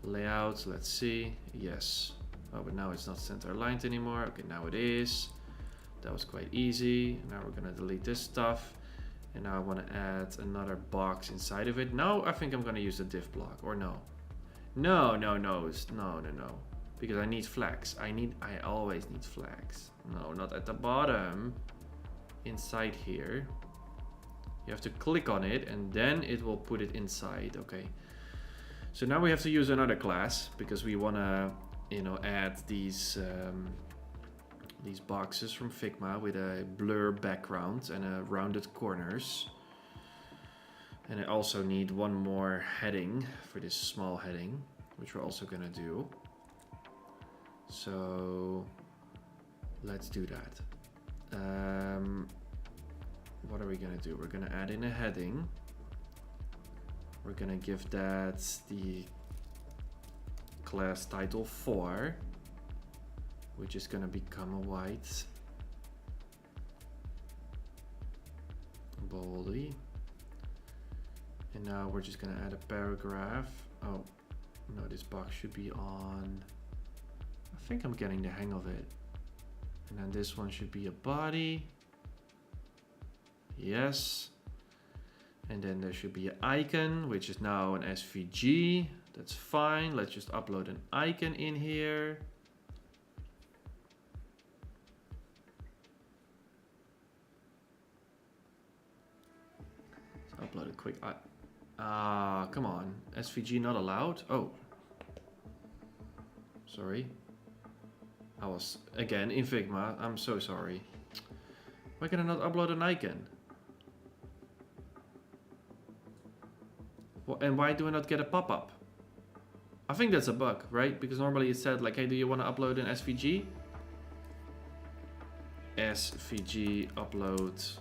S1: Layout, let's see, yes. Oh, but now it's not center aligned anymore. Okay, now it is. That was quite easy. Now we're gonna delete this stuff. And now I wanna add another box inside of it. Now I think I'm gonna use the div block, or no. No. Because I need flags. I always need flags. No, not at the bottom. Inside here. You have to click on it and then it will put it inside. Okay. So now we have to use another class because we wanna, you know, add these boxes from Figma with a blur background and a rounded corners. And I also need one more heading for this small heading, which we're also gonna do. So let's do that. What are we gonna do? We're gonna add in a heading. We're gonna give that the class title 4, which is gonna become a white boldy. And now we're just gonna add a paragraph. Oh, no, this box should be on. I think I'm getting the hang of it. And then this one should be a body. Yes. And then there should be an icon, which is now an SVG. That's fine. Let's just upload an icon in here. Let's upload a quick. Come on. SVG not allowed. Oh. Sorry. I was again in Figma. I'm so sorry. Why can I not upload an icon? And why do I not get a pop-up? I think that's a bug, right? Because normally it said like, hey, do you want to upload an SVG? SVG upload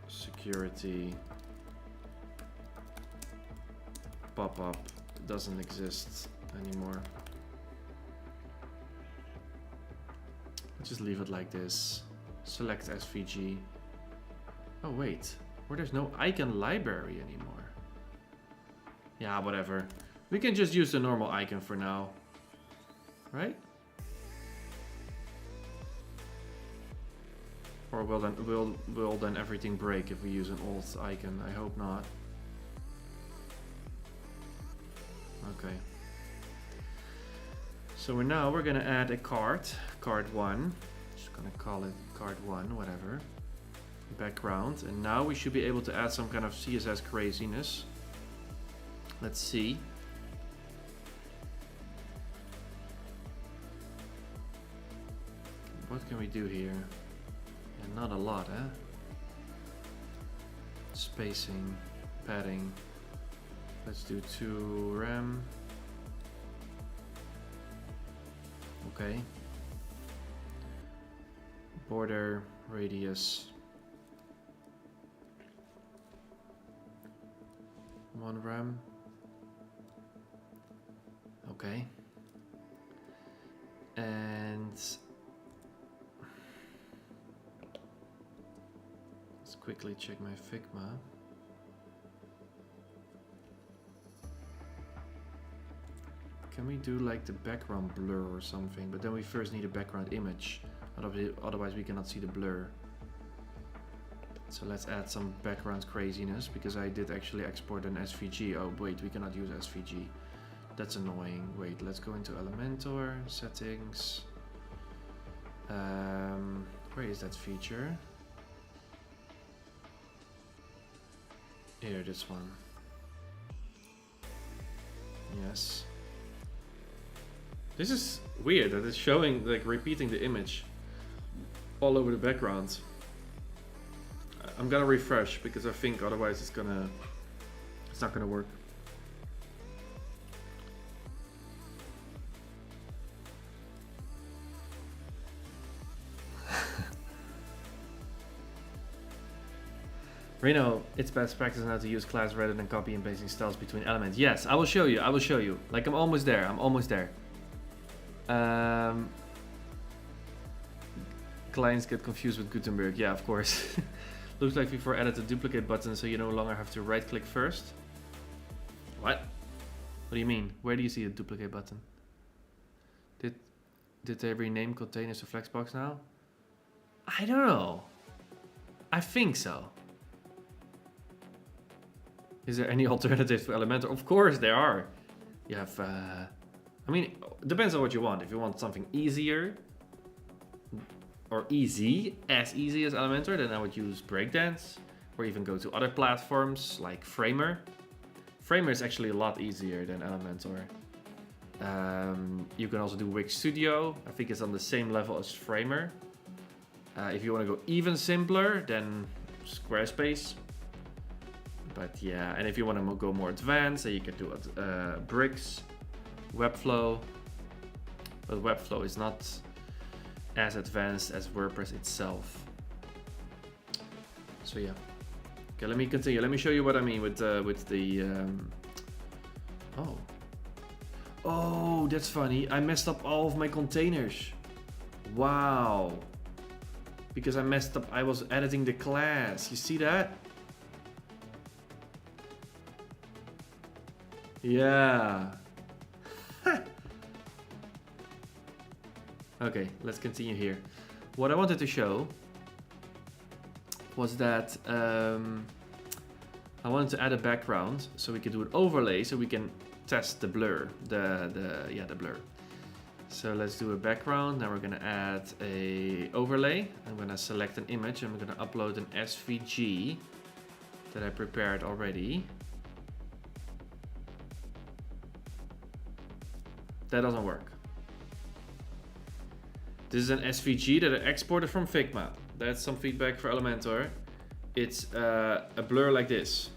S1: security pop-up doesn't exist anymore. Just leave it like this. Select SVG. Oh wait, where there's no icon library anymore. Yeah, whatever. We can just use the normal icon for now, right? Or will then everything break if we use an old icon? I hope not. Okay. So we're gonna add a card 1. Just gonna call it card 1, whatever. Background, and now we should be able to add some kind of CSS craziness. Let's see. What can we do here? Yeah, not a lot, eh? Spacing, padding. Let's do 2 rem. Okay. Border, radius. 1 rem. Okay. And let's quickly check my Figma. Can we do like the background blur or something? But then we first need a background image. Otherwise we cannot see the blur. So let's add some background craziness, because I did actually export an SVG. Oh wait, we cannot use SVG. That's annoying. Wait, let's go into Elementor, settings. Where is that feature? Here, this one. Yes. This is weird that it's showing, like, repeating the image all over the background. I'm gonna refresh, because I think otherwise it's not gonna work. Rino, it's best practice now to use class rather than copy and pasting styles between elements. Yes, I will show you. I will show you. Like, I'm almost there. I'm almost there. Clients get confused with Gutenberg. Yeah, of course. Looks like before added a duplicate button, so you no longer have to right click first. What? What do you mean? Where do you see a duplicate button? Did they rename containers to Flexbox now? I don't know. I think so. Is there any alternatives for Elementor? Of course there are. You have, I mean, it depends on what you want. If you want something easier, or easy as Elementor, then I would use Breakdance, or even go to other platforms like Framer. Framer is actually a lot easier than Elementor. You can also do Wix Studio. I think it's on the same level as Framer. If you want to go even simpler, then Squarespace. But yeah, and if you want to go more advanced, then you can do Bricks, Webflow. But Webflow is not as advanced as WordPress itself. So yeah. Okay, let me continue. Let me show you what I mean with the. Oh, that's funny. I messed up all of my containers. Wow. Because I messed up. I was editing the class. You see that? Yeah. Okay, let's continue here. What I wanted to show was that I wanted to add a background so we could do an overlay, so we can test the blur, the blur. So let's do a background. Now we're gonna add a overlay. I'm gonna select an image and I'm gonna upload an SVG that I prepared already. That doesn't work. This is an SVG that I exported from Figma. That's some feedback for Elementor. It's a blur like this.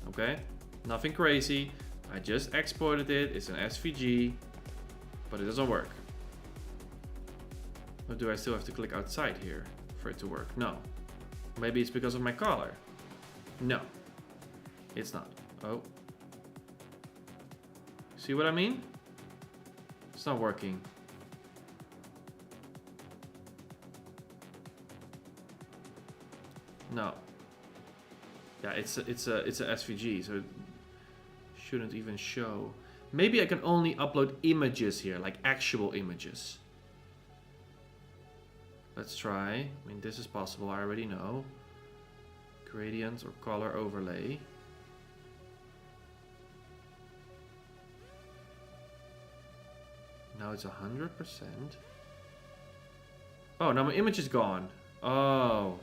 S1: Okay, nothing crazy. I just exported it. It's an SVG, but it doesn't work. Or do I still have to click outside here for it to work? No. Maybe it's because of my color. No, it's not. Oh. See what I mean? It's not working. No. Yeah, it's a SVG, so it shouldn't even show. Maybe I can only upload images here, like actual images. Let's try. I mean, this is possible, I already know. Gradient or color overlay. Now it's 100%. Oh, now my image is gone. Oh.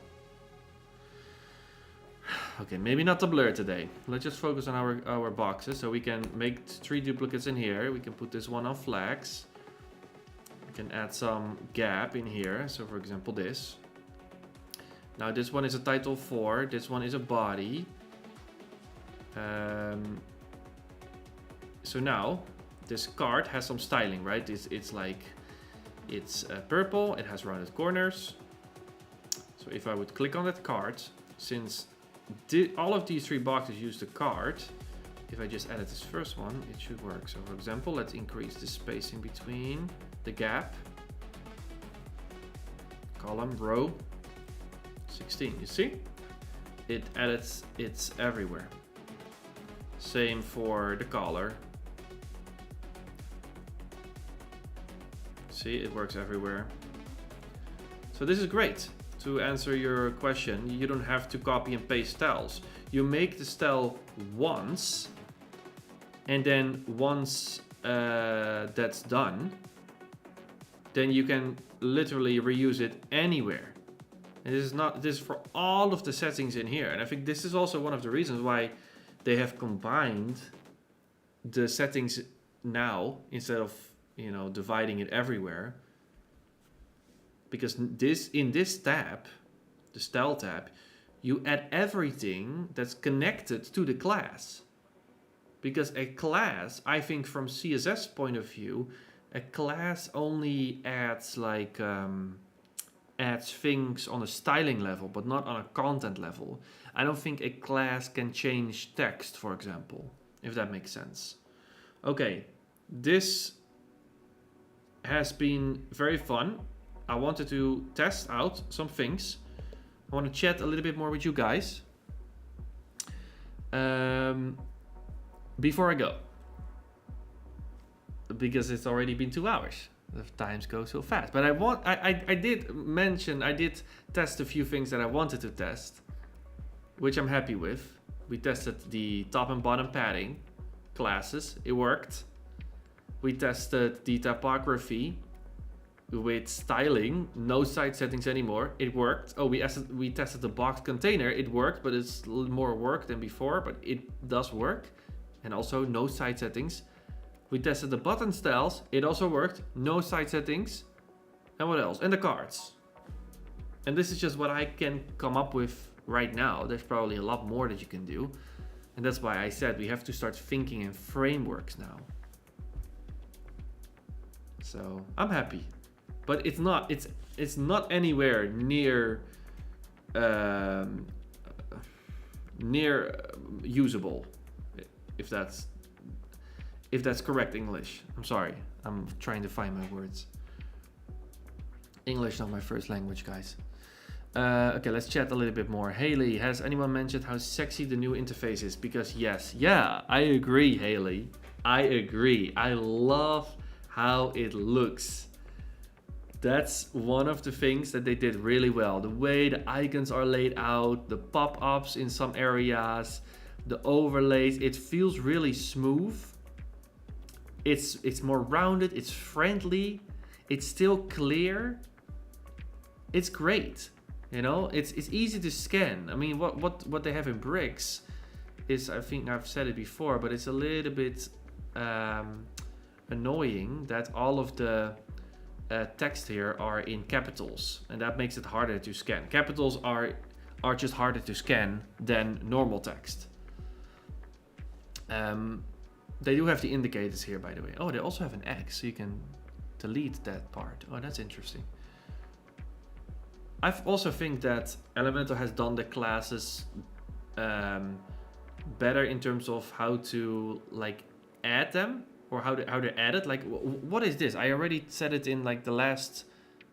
S1: Okay, maybe not the blur today. Let's just focus on our boxes. So we can make 3 duplicates in here. We can put this one on flags. We can add some gap in here. So for example, this. Now this one is a title 4. This one is a body. So now this card has some styling, right? It's purple. It has rounded corners. So if I would click on that card, since all of these 3 boxes use the card, if I just edit this first one, it should work. So for example, let's increase the spacing between the gap. Column, row, 16, you see? It edits, it's everywhere. Same for the color. See, it works everywhere. So this is great. To answer your question, you don't have to copy and paste styles. You make the style once, and then once that's done, then you can literally reuse it anywhere. And this is for all of the settings in here. And I think this is also one of the reasons why they have combined the settings now instead of, you know, dividing it everywhere. Because in this tab, the style tab, you add everything that's connected to the class. Because a class, I think from CSS point of view, a class only adds like adds things on a styling level, but not on a content level. I don't think a class can change text, for example, if that makes sense. Okay, this has been very fun. I wanted to test out some things. I want to chat a little bit more with you guys. Before I go, because it's already been 2 hours. The times go so fast. But I did test a few things that I wanted to test, which I'm happy with. We tested the top and bottom padding classes. It worked. We tested the typography with styling, no site settings anymore. It worked. Oh, we tested the box container. It worked, but it's a little more work than before, but it does work. And also no site settings. We tested the button styles. It also worked. No site settings. And what else? And the cards. And this is just what I can come up with right now. There's probably a lot more that you can do. And that's why I said we have to start thinking in frameworks now. So I'm happy. But it's not anywhere near usable, if that's correct English. I'm sorry, I'm trying to find my words. English not my first language, guys. Okay, let's chat a little bit more. Haley, has anyone mentioned how sexy the new interface is? Because yes, yeah, I agree, Haley. I agree. I love how it looks. That's one of the things that they did really well. The way the icons are laid out, the pop-ups in some areas, the overlays, it feels really smooth. It's more rounded, it's friendly, it's still clear. It's great. You know, it's easy to scan. I mean, what they have in Bricks is, I think I've said it before, but it's a little bit annoying that all of the text here are in capitals, and that makes it harder to scan. Capitals are just harder to scan than normal text. They do have the indicators here, by the way. Oh, they also have an X, so you can delete that part. Oh, that's interesting. I also think that Elementor has done the classes better in terms of how to like add them, or how they're added. Like, what is this? I already said it in like the last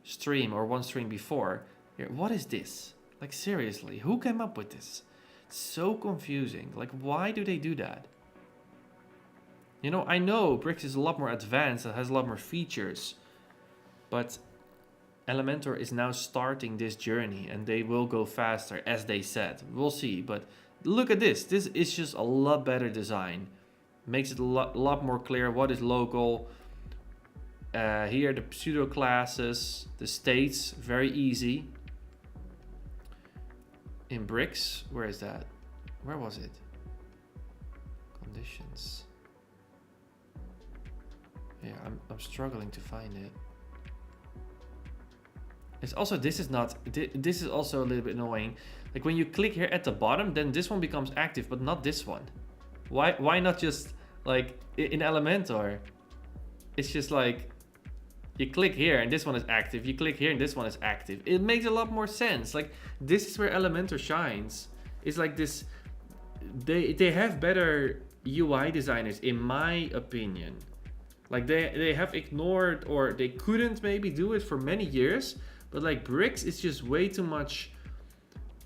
S1: stream or one stream before. Here, what is this? Like, seriously, who came up with this? It's so confusing. Like, why do they do that? You know, I know Bricks is a lot more advanced and has a lot more features, but Elementor is now starting this journey and they will go faster, as they said. We'll see, but look at this. This is just a lot better design. Makes it a lot more clear what is local. Here, the pseudo classes, the states, very easy. In Bricks, where is that? Where was it? Conditions. Yeah, I'm struggling to find it. It's also, this is also a little bit annoying. Like, when you click here at the bottom, then this one becomes active, but not this one. Why not just, like, in Elementor, it's just like, you click here and this one is active, you click here and this one is active. It makes a lot more sense. Like, this is where Elementor shines. It's like this, they have better UI designers, in my opinion. Like, they have ignored, or they couldn't maybe do it for many years, but like Bricks is just way too much.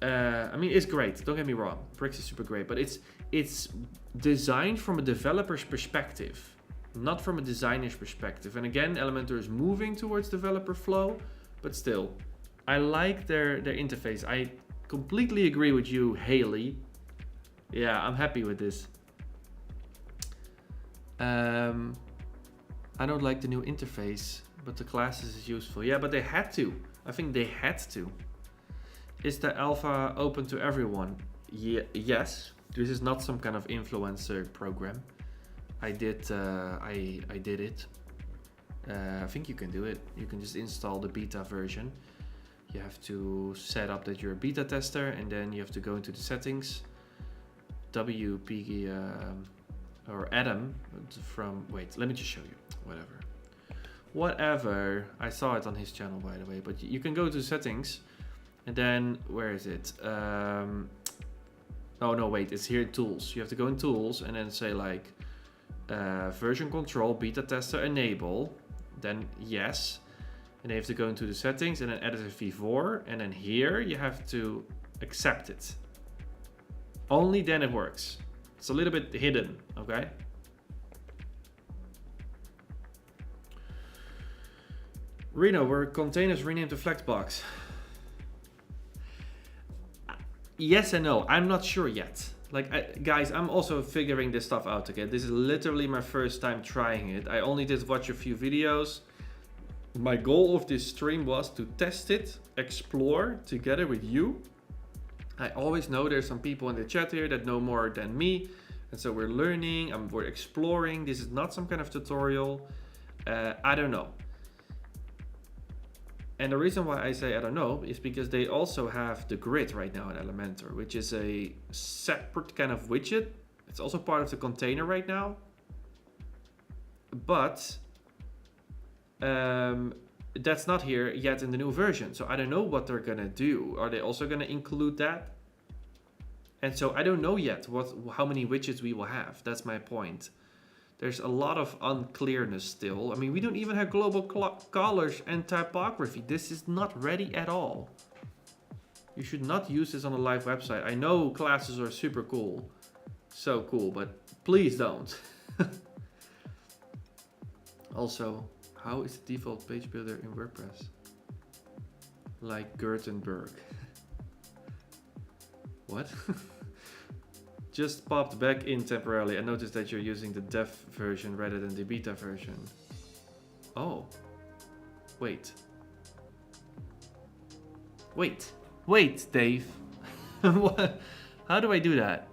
S1: I mean, it's great, don't get me wrong, Bricks is super great, but it's designed from a developer's perspective. not from a designer's perspective. And again, Elementor is moving towards developer flow, but still, I like their interface. I completely agree with you, Haley. Yeah, I'm happy with this. I don't like the new interface, but the classes is useful. Yeah, but they had to. I think they had to. Is the alpha open to everyone? Yes. This is not some kind of influencer program. I did it. I think you can do it. You can just install the beta version. You have to set up that you're a beta tester, and then you have to go into the settings. WP or Adam from, wait, let me just show you. Whatever. I saw it on his channel, by the way. But you can go to settings, and then where is it? Oh no, wait, it's here in tools. You have to go in tools and then say like version control, beta tester enable, then yes. And then you have to go into the settings and then edit v4, and then here you have to accept it. Only then it works. It's a little bit hidden, okay? Rino, were containers renamed to Flexbox? Yes and no, I'm not sure yet. Like, guys, I'm also figuring this stuff out again. This is literally my first time trying it. I only did watch a few videos. My goal of this stream was to test it, explore together with you. I always know there's some people in the chat here that know more than me. And so we're learning, we're exploring. This is not some kind of tutorial. I don't know. And the reason why I say I don't know is because they also have the grid right now in Elementor, which is a separate kind of widget. It's also part of the container right now. But that's not here yet in the new version. So I don't know what they're gonna do. Are they also gonna include that? And so I don't know yet how many widgets we will have. That's my point. There's a lot of unclearness still. I mean, we don't even have global colors and typography. This is not ready at all. You should not use this on a live website. I know classes are super cool. So cool, but please don't. Also, how is the default page builder in WordPress? Like Gutenberg. What? Just popped back in temporarily. I noticed that you're using the dev version rather than the beta version. Oh. Wait. Wait, Dave. What? How do I do that?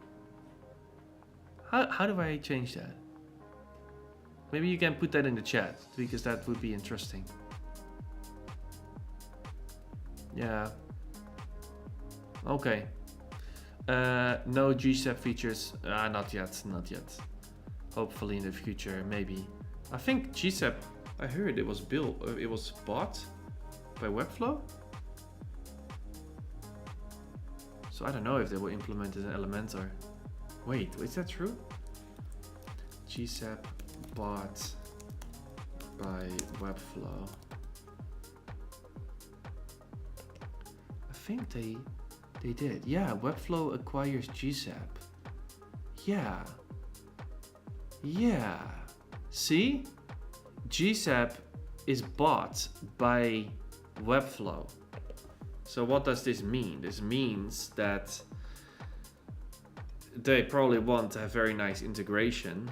S1: How do I change that? Maybe you can put that in the chat, because that would be interesting. Yeah. Okay. No GSAP features. Not yet. Hopefully in the future, maybe. I think GSAP, I heard it was built, it was bought by Webflow. So I don't know if they will implement it in Elementor. Wait, is that true? GSAP bought by Webflow. I think they did. Yeah, Webflow acquires GSAP. Yeah. See? GSAP is bought by Webflow. So what does this mean? This means that they probably want to have very nice integration,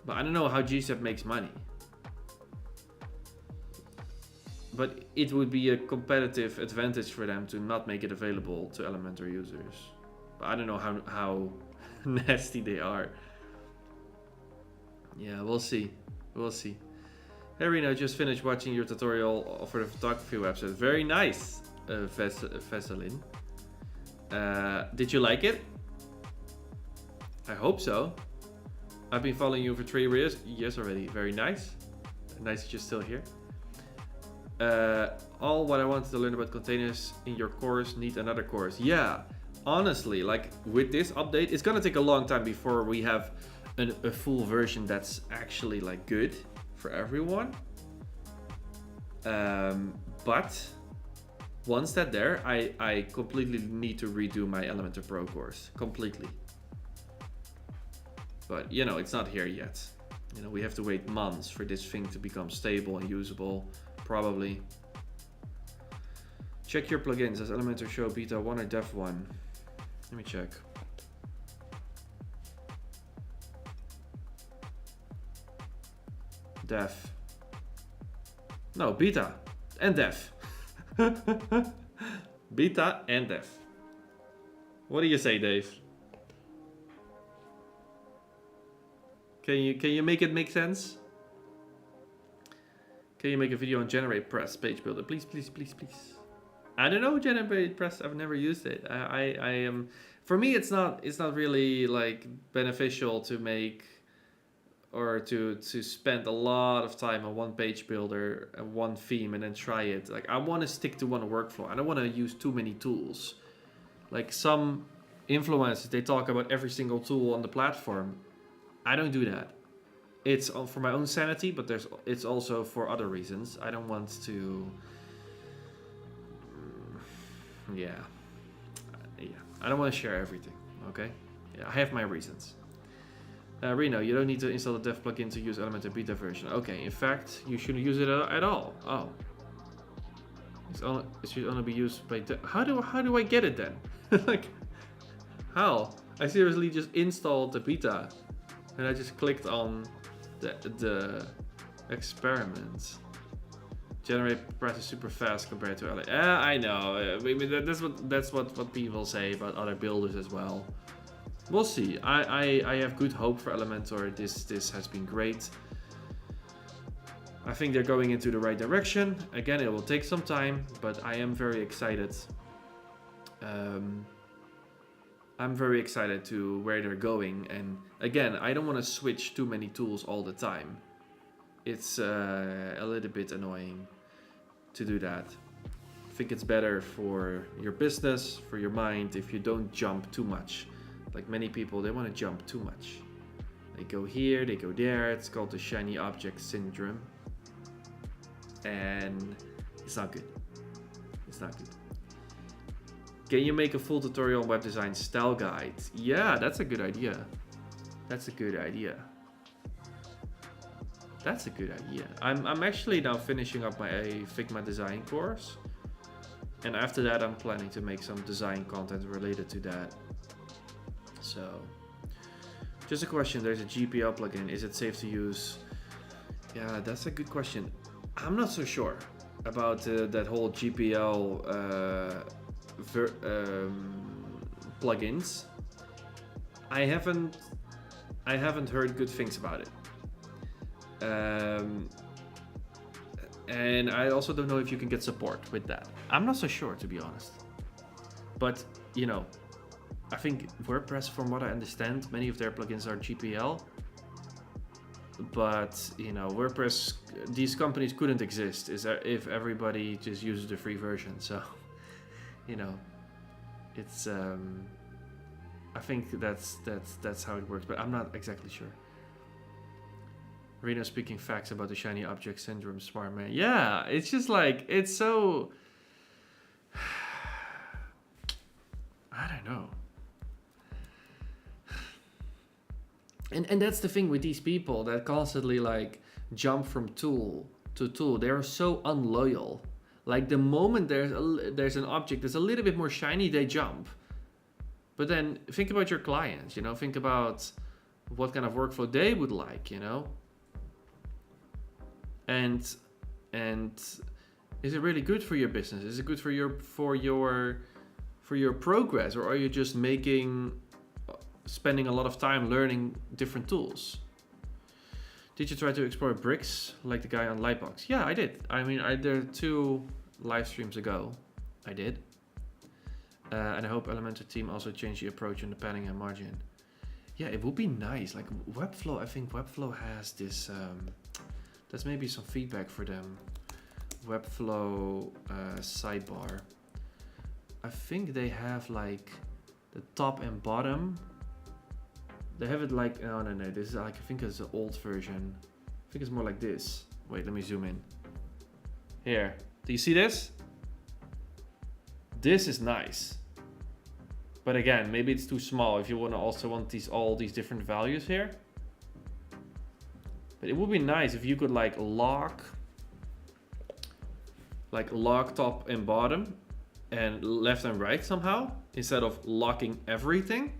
S1: but I don't know how GSAP makes money. But it would be a competitive advantage for them to not make it available to Elementor users. But I don't know how nasty they are. Yeah, we'll see. Hey Rino, just finished watching your tutorial for the photography website. Very nice, Veselin. Did you like it? I hope so. I've been following you for 3 years already. Very nice. Nice that you're still here. All what I wanted to learn about containers in your course need another course. Yeah, honestly, like with this update, it's gonna take a long time before we have a full version that's actually like good for everyone. But once that's there, I completely need to redo my Elementor Pro course completely. But you know, it's not here yet. You know, we have to wait months for this thing to become stable and usable, probably. Check your plugins. Does Elementor show beta 1 or dev 1? Let me check. Dev. No, beta and dev. Beta and dev. What do you say, Dave? Can you make it make sense? Can you make a video on Generate Press page builder? Please, please, please, please. I don't know Generate Press. I've never used it. I am. For me, it's not really like beneficial to make or to spend a lot of time on one page builder and one theme and then try it. Like I want to stick to one workflow. I don't want to use too many tools. Like some influencers, they talk about every single tool on the platform. I don't do that. It's for my own sanity, but it's also for other reasons. I don't want to. Yeah. I don't want to share everything. Okay. Yeah, I have my reasons. Rino, you don't need to install the dev plugin to use Elementor beta version. Okay, in fact, you shouldn't use it at all. Oh, it should only be used by. How do I get it then? Like, how? I seriously just installed the beta, and I just clicked on the experiment. Generate Press is super fast compared to LA. I know. I mean, that's what people say about other builders as well. We'll see. I have good hope for Elementor. This has been great. I think they're going into the right direction. Again, it will take some time, but I am very excited. I'm very excited to where they're going. And again, I don't want to switch too many tools all the time. It's a little bit annoying to do that. I think it's better for your business, for your mind, if you don't jump too much. Like many people, they want to jump too much. They go here, they go there. It's called the shiny object syndrome. And it's not good. It's not good. Can you make a full tutorial on web design style guide? Yeah, that's a good idea. That's a good idea. That's a good idea. I'm actually now finishing up my Figma design course. And after that, I'm planning to make some design content related to that. So, just a question. There's a GPL plugin. Is it safe to use? Yeah, that's a good question. I'm not so sure about that whole GPL plugins. I haven't heard good things about it. And I also don't know if you can get support with that. I'm not so sure, to be honest. But, you know, I think WordPress, from what I understand, many of their plugins are GPL. But, you know, WordPress, these companies couldn't exist if everybody just uses the free version. So, you know, it's, I think that's how it works, but I'm not exactly sure. Rino speaking facts about the shiny object syndrome, smart man. Yeah, it's just like, it's so, I don't know. And that's the thing with these people that constantly like jump from tool to tool. They're so unloyal. Like the moment there's an object that's a little bit more shiny, they jump. But then think about your clients, you know, think about what kind of workflow they would like, you know. And is it really good for your business? Is it good for your progress, or are you just spending a lot of time learning different tools? Did you try to explore bricks like the guy on Lightbox? Yeah, I did. I mean, there are 2 live streams ago. I did. And I hope Elementor team also changed the approach on the padding and margin. Yeah, it would be nice. Like Webflow, I think Webflow has this. That's maybe some feedback for them. Webflow sidebar. I think they have like the top and bottom. They have it like, oh no, this is like, I think it's the old version. I think it's more like this. Wait, let me zoom in. Here, do you see this? This is nice. But again, maybe it's too small if you want to also want all these different values here. But it would be nice if you could like lock top and bottom and left and right somehow, instead of locking everything.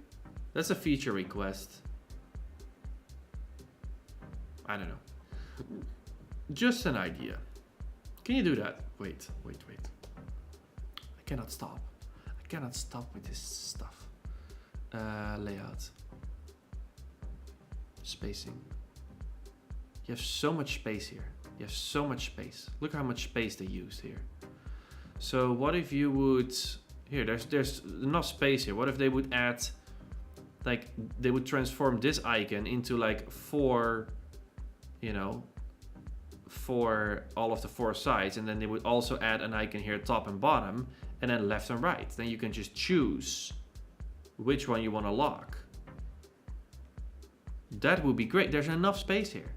S1: That's a feature request. I don't know. Just an idea. Can you do that? Wait. I cannot stop. I cannot stop with this stuff. Layout. Spacing. You have so much space here. You have so much space. Look how much space they used here. So what if you would... Here, there's enough space here. What if they would add... Like, they would transform this icon into like 4... You know... For all of the 4 sides. And then they would also add an icon here, top and bottom. And then left and right. Then you can just choose which one you want to lock. That would be great. There's enough space here.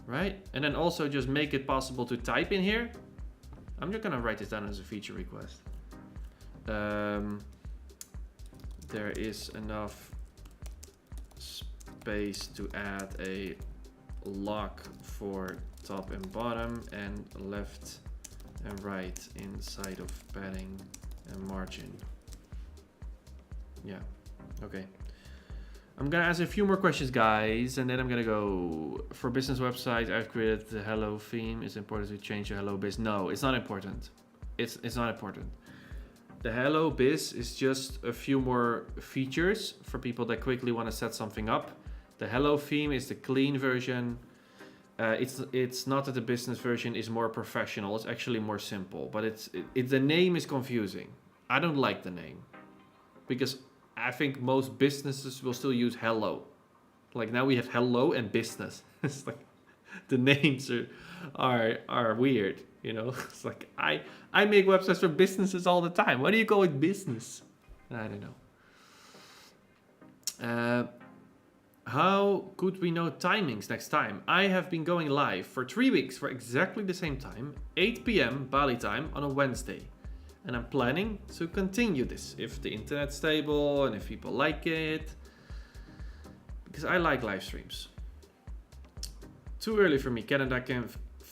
S1: Right? And then also just make it possible to type in here. I'm just gonna write this down as a feature request. There is enough space to add a lock for top and bottom and left and right inside of padding and margin. Yeah, okay. I'm gonna ask a few more questions, guys, and then I'm gonna go. For business website, I've created the hello theme. It's important to change your hello biz. No, it's not important. It's not important. The hello biz is just a few more features for people that quickly want to set something up. The hello theme is the clean version. It's not that the business version is more professional. It's actually more simple, but the name is confusing. I don't like the name because I think most businesses will still use hello. Like now we have hello and business. It's like the names are weird, you know. It's like I make websites for businesses all the time. Why do you call it business? I don't know. How could we know timings next time? I have been going live for 3 weeks for exactly the same time, 8 p.m. Bali time on a Wednesday. And I'm planning to continue this if the internet's stable and if people like it. Because I like live streams. Too early for me, Canada,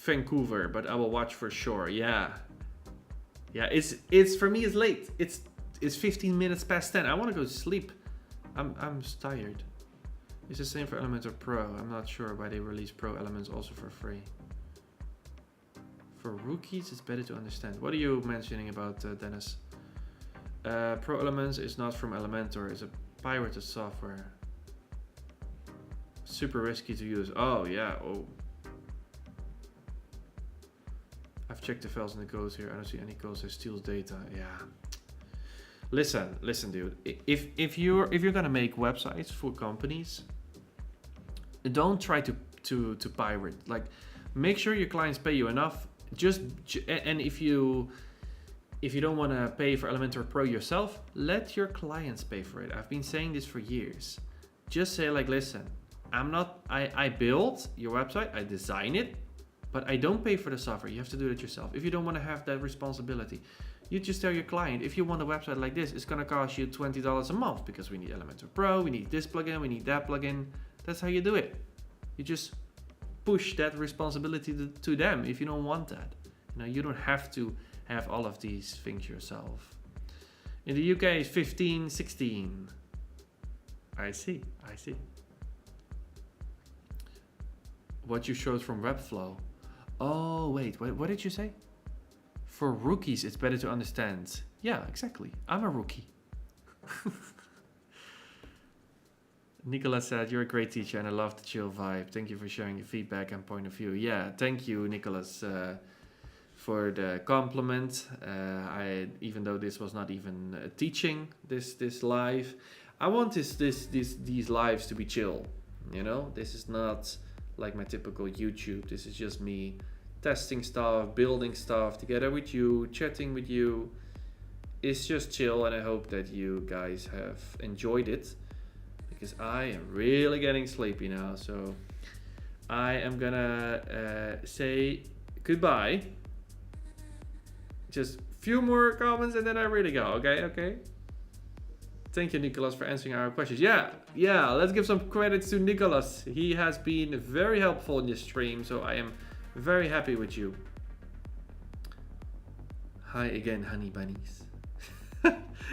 S1: Vancouver, but I will watch for sure. Yeah. Yeah, it's for me it's late. It's 15 minutes past 10. I want to go to sleep. I'm tired. It's the same for Elementor Pro. I'm not sure why they release Pro elements also for free. For rookies, it's better to understand. What are you mentioning about, Dennis? Pro Elements is not from Elementor. It's a pirated software. Super risky to use. Oh, yeah. Oh. I've checked the files and the codes here. I don't see any codes that steals data. Yeah. Listen, dude. If you're gonna make websites for companies, don't try to pirate. Like, make sure your clients pay you enough. And if you don't want to pay for Elementor Pro yourself, let your clients pay for it. I've been saying this for years. Just say like, listen, I build your website, I design it, but I don't pay for the software. You have to do it yourself. If you don't want to have that responsibility, you just tell your client, if you want a website like this, it's going to cost you $20 a month because we need Elementor Pro, we need this plugin, we need that plugin. That's how you do it. You just push that responsibility to them if you don't want that. You know, you don't have to have all of these things yourself. In the UK it's 15, 16. I see. What you showed from Webflow. Oh, wait, what did you say? For rookies, it's better to understand. Yeah, exactly. I'm a rookie. Nicholas said, you're a great teacher and I love the chill vibe. Thank you for sharing your feedback and point of view. Yeah, thank you, Nicholas, for the compliment. Even though this was not even teaching, this live, I want these lives to be chill. You know, this is not like my typical YouTube. This is just me testing stuff, building stuff together with you, chatting with you. It's just chill, and I hope that you guys have enjoyed it. Because I am really getting sleepy now, so I am gonna say goodbye. Just a few more comments and then I really go. Okay. Thank you, Nicholas, for answering our questions. Yeah, let's give some credits to Nicholas. He has been very helpful in this stream, so I am very happy with you. Hi again, honey bunnies.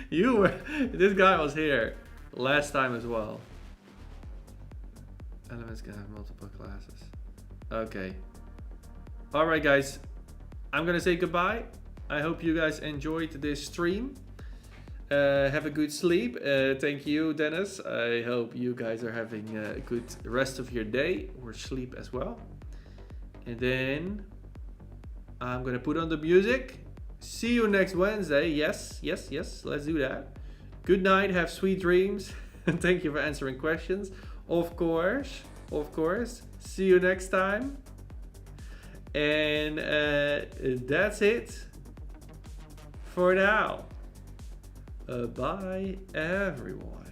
S1: This guy was here last time as well. Elements can have multiple classes. Okay. Alright, guys. I'm gonna say goodbye. I hope you guys enjoyed this stream. Have a good sleep. Thank you, Dennis. I hope you guys are having a good rest of your day or sleep as well. And then I'm gonna put on the music. See you next Wednesday. Yes, let's do that. Good night, have sweet dreams. And thank you for answering questions. Of course. See you next time. And that's it for now. Bye, everyone.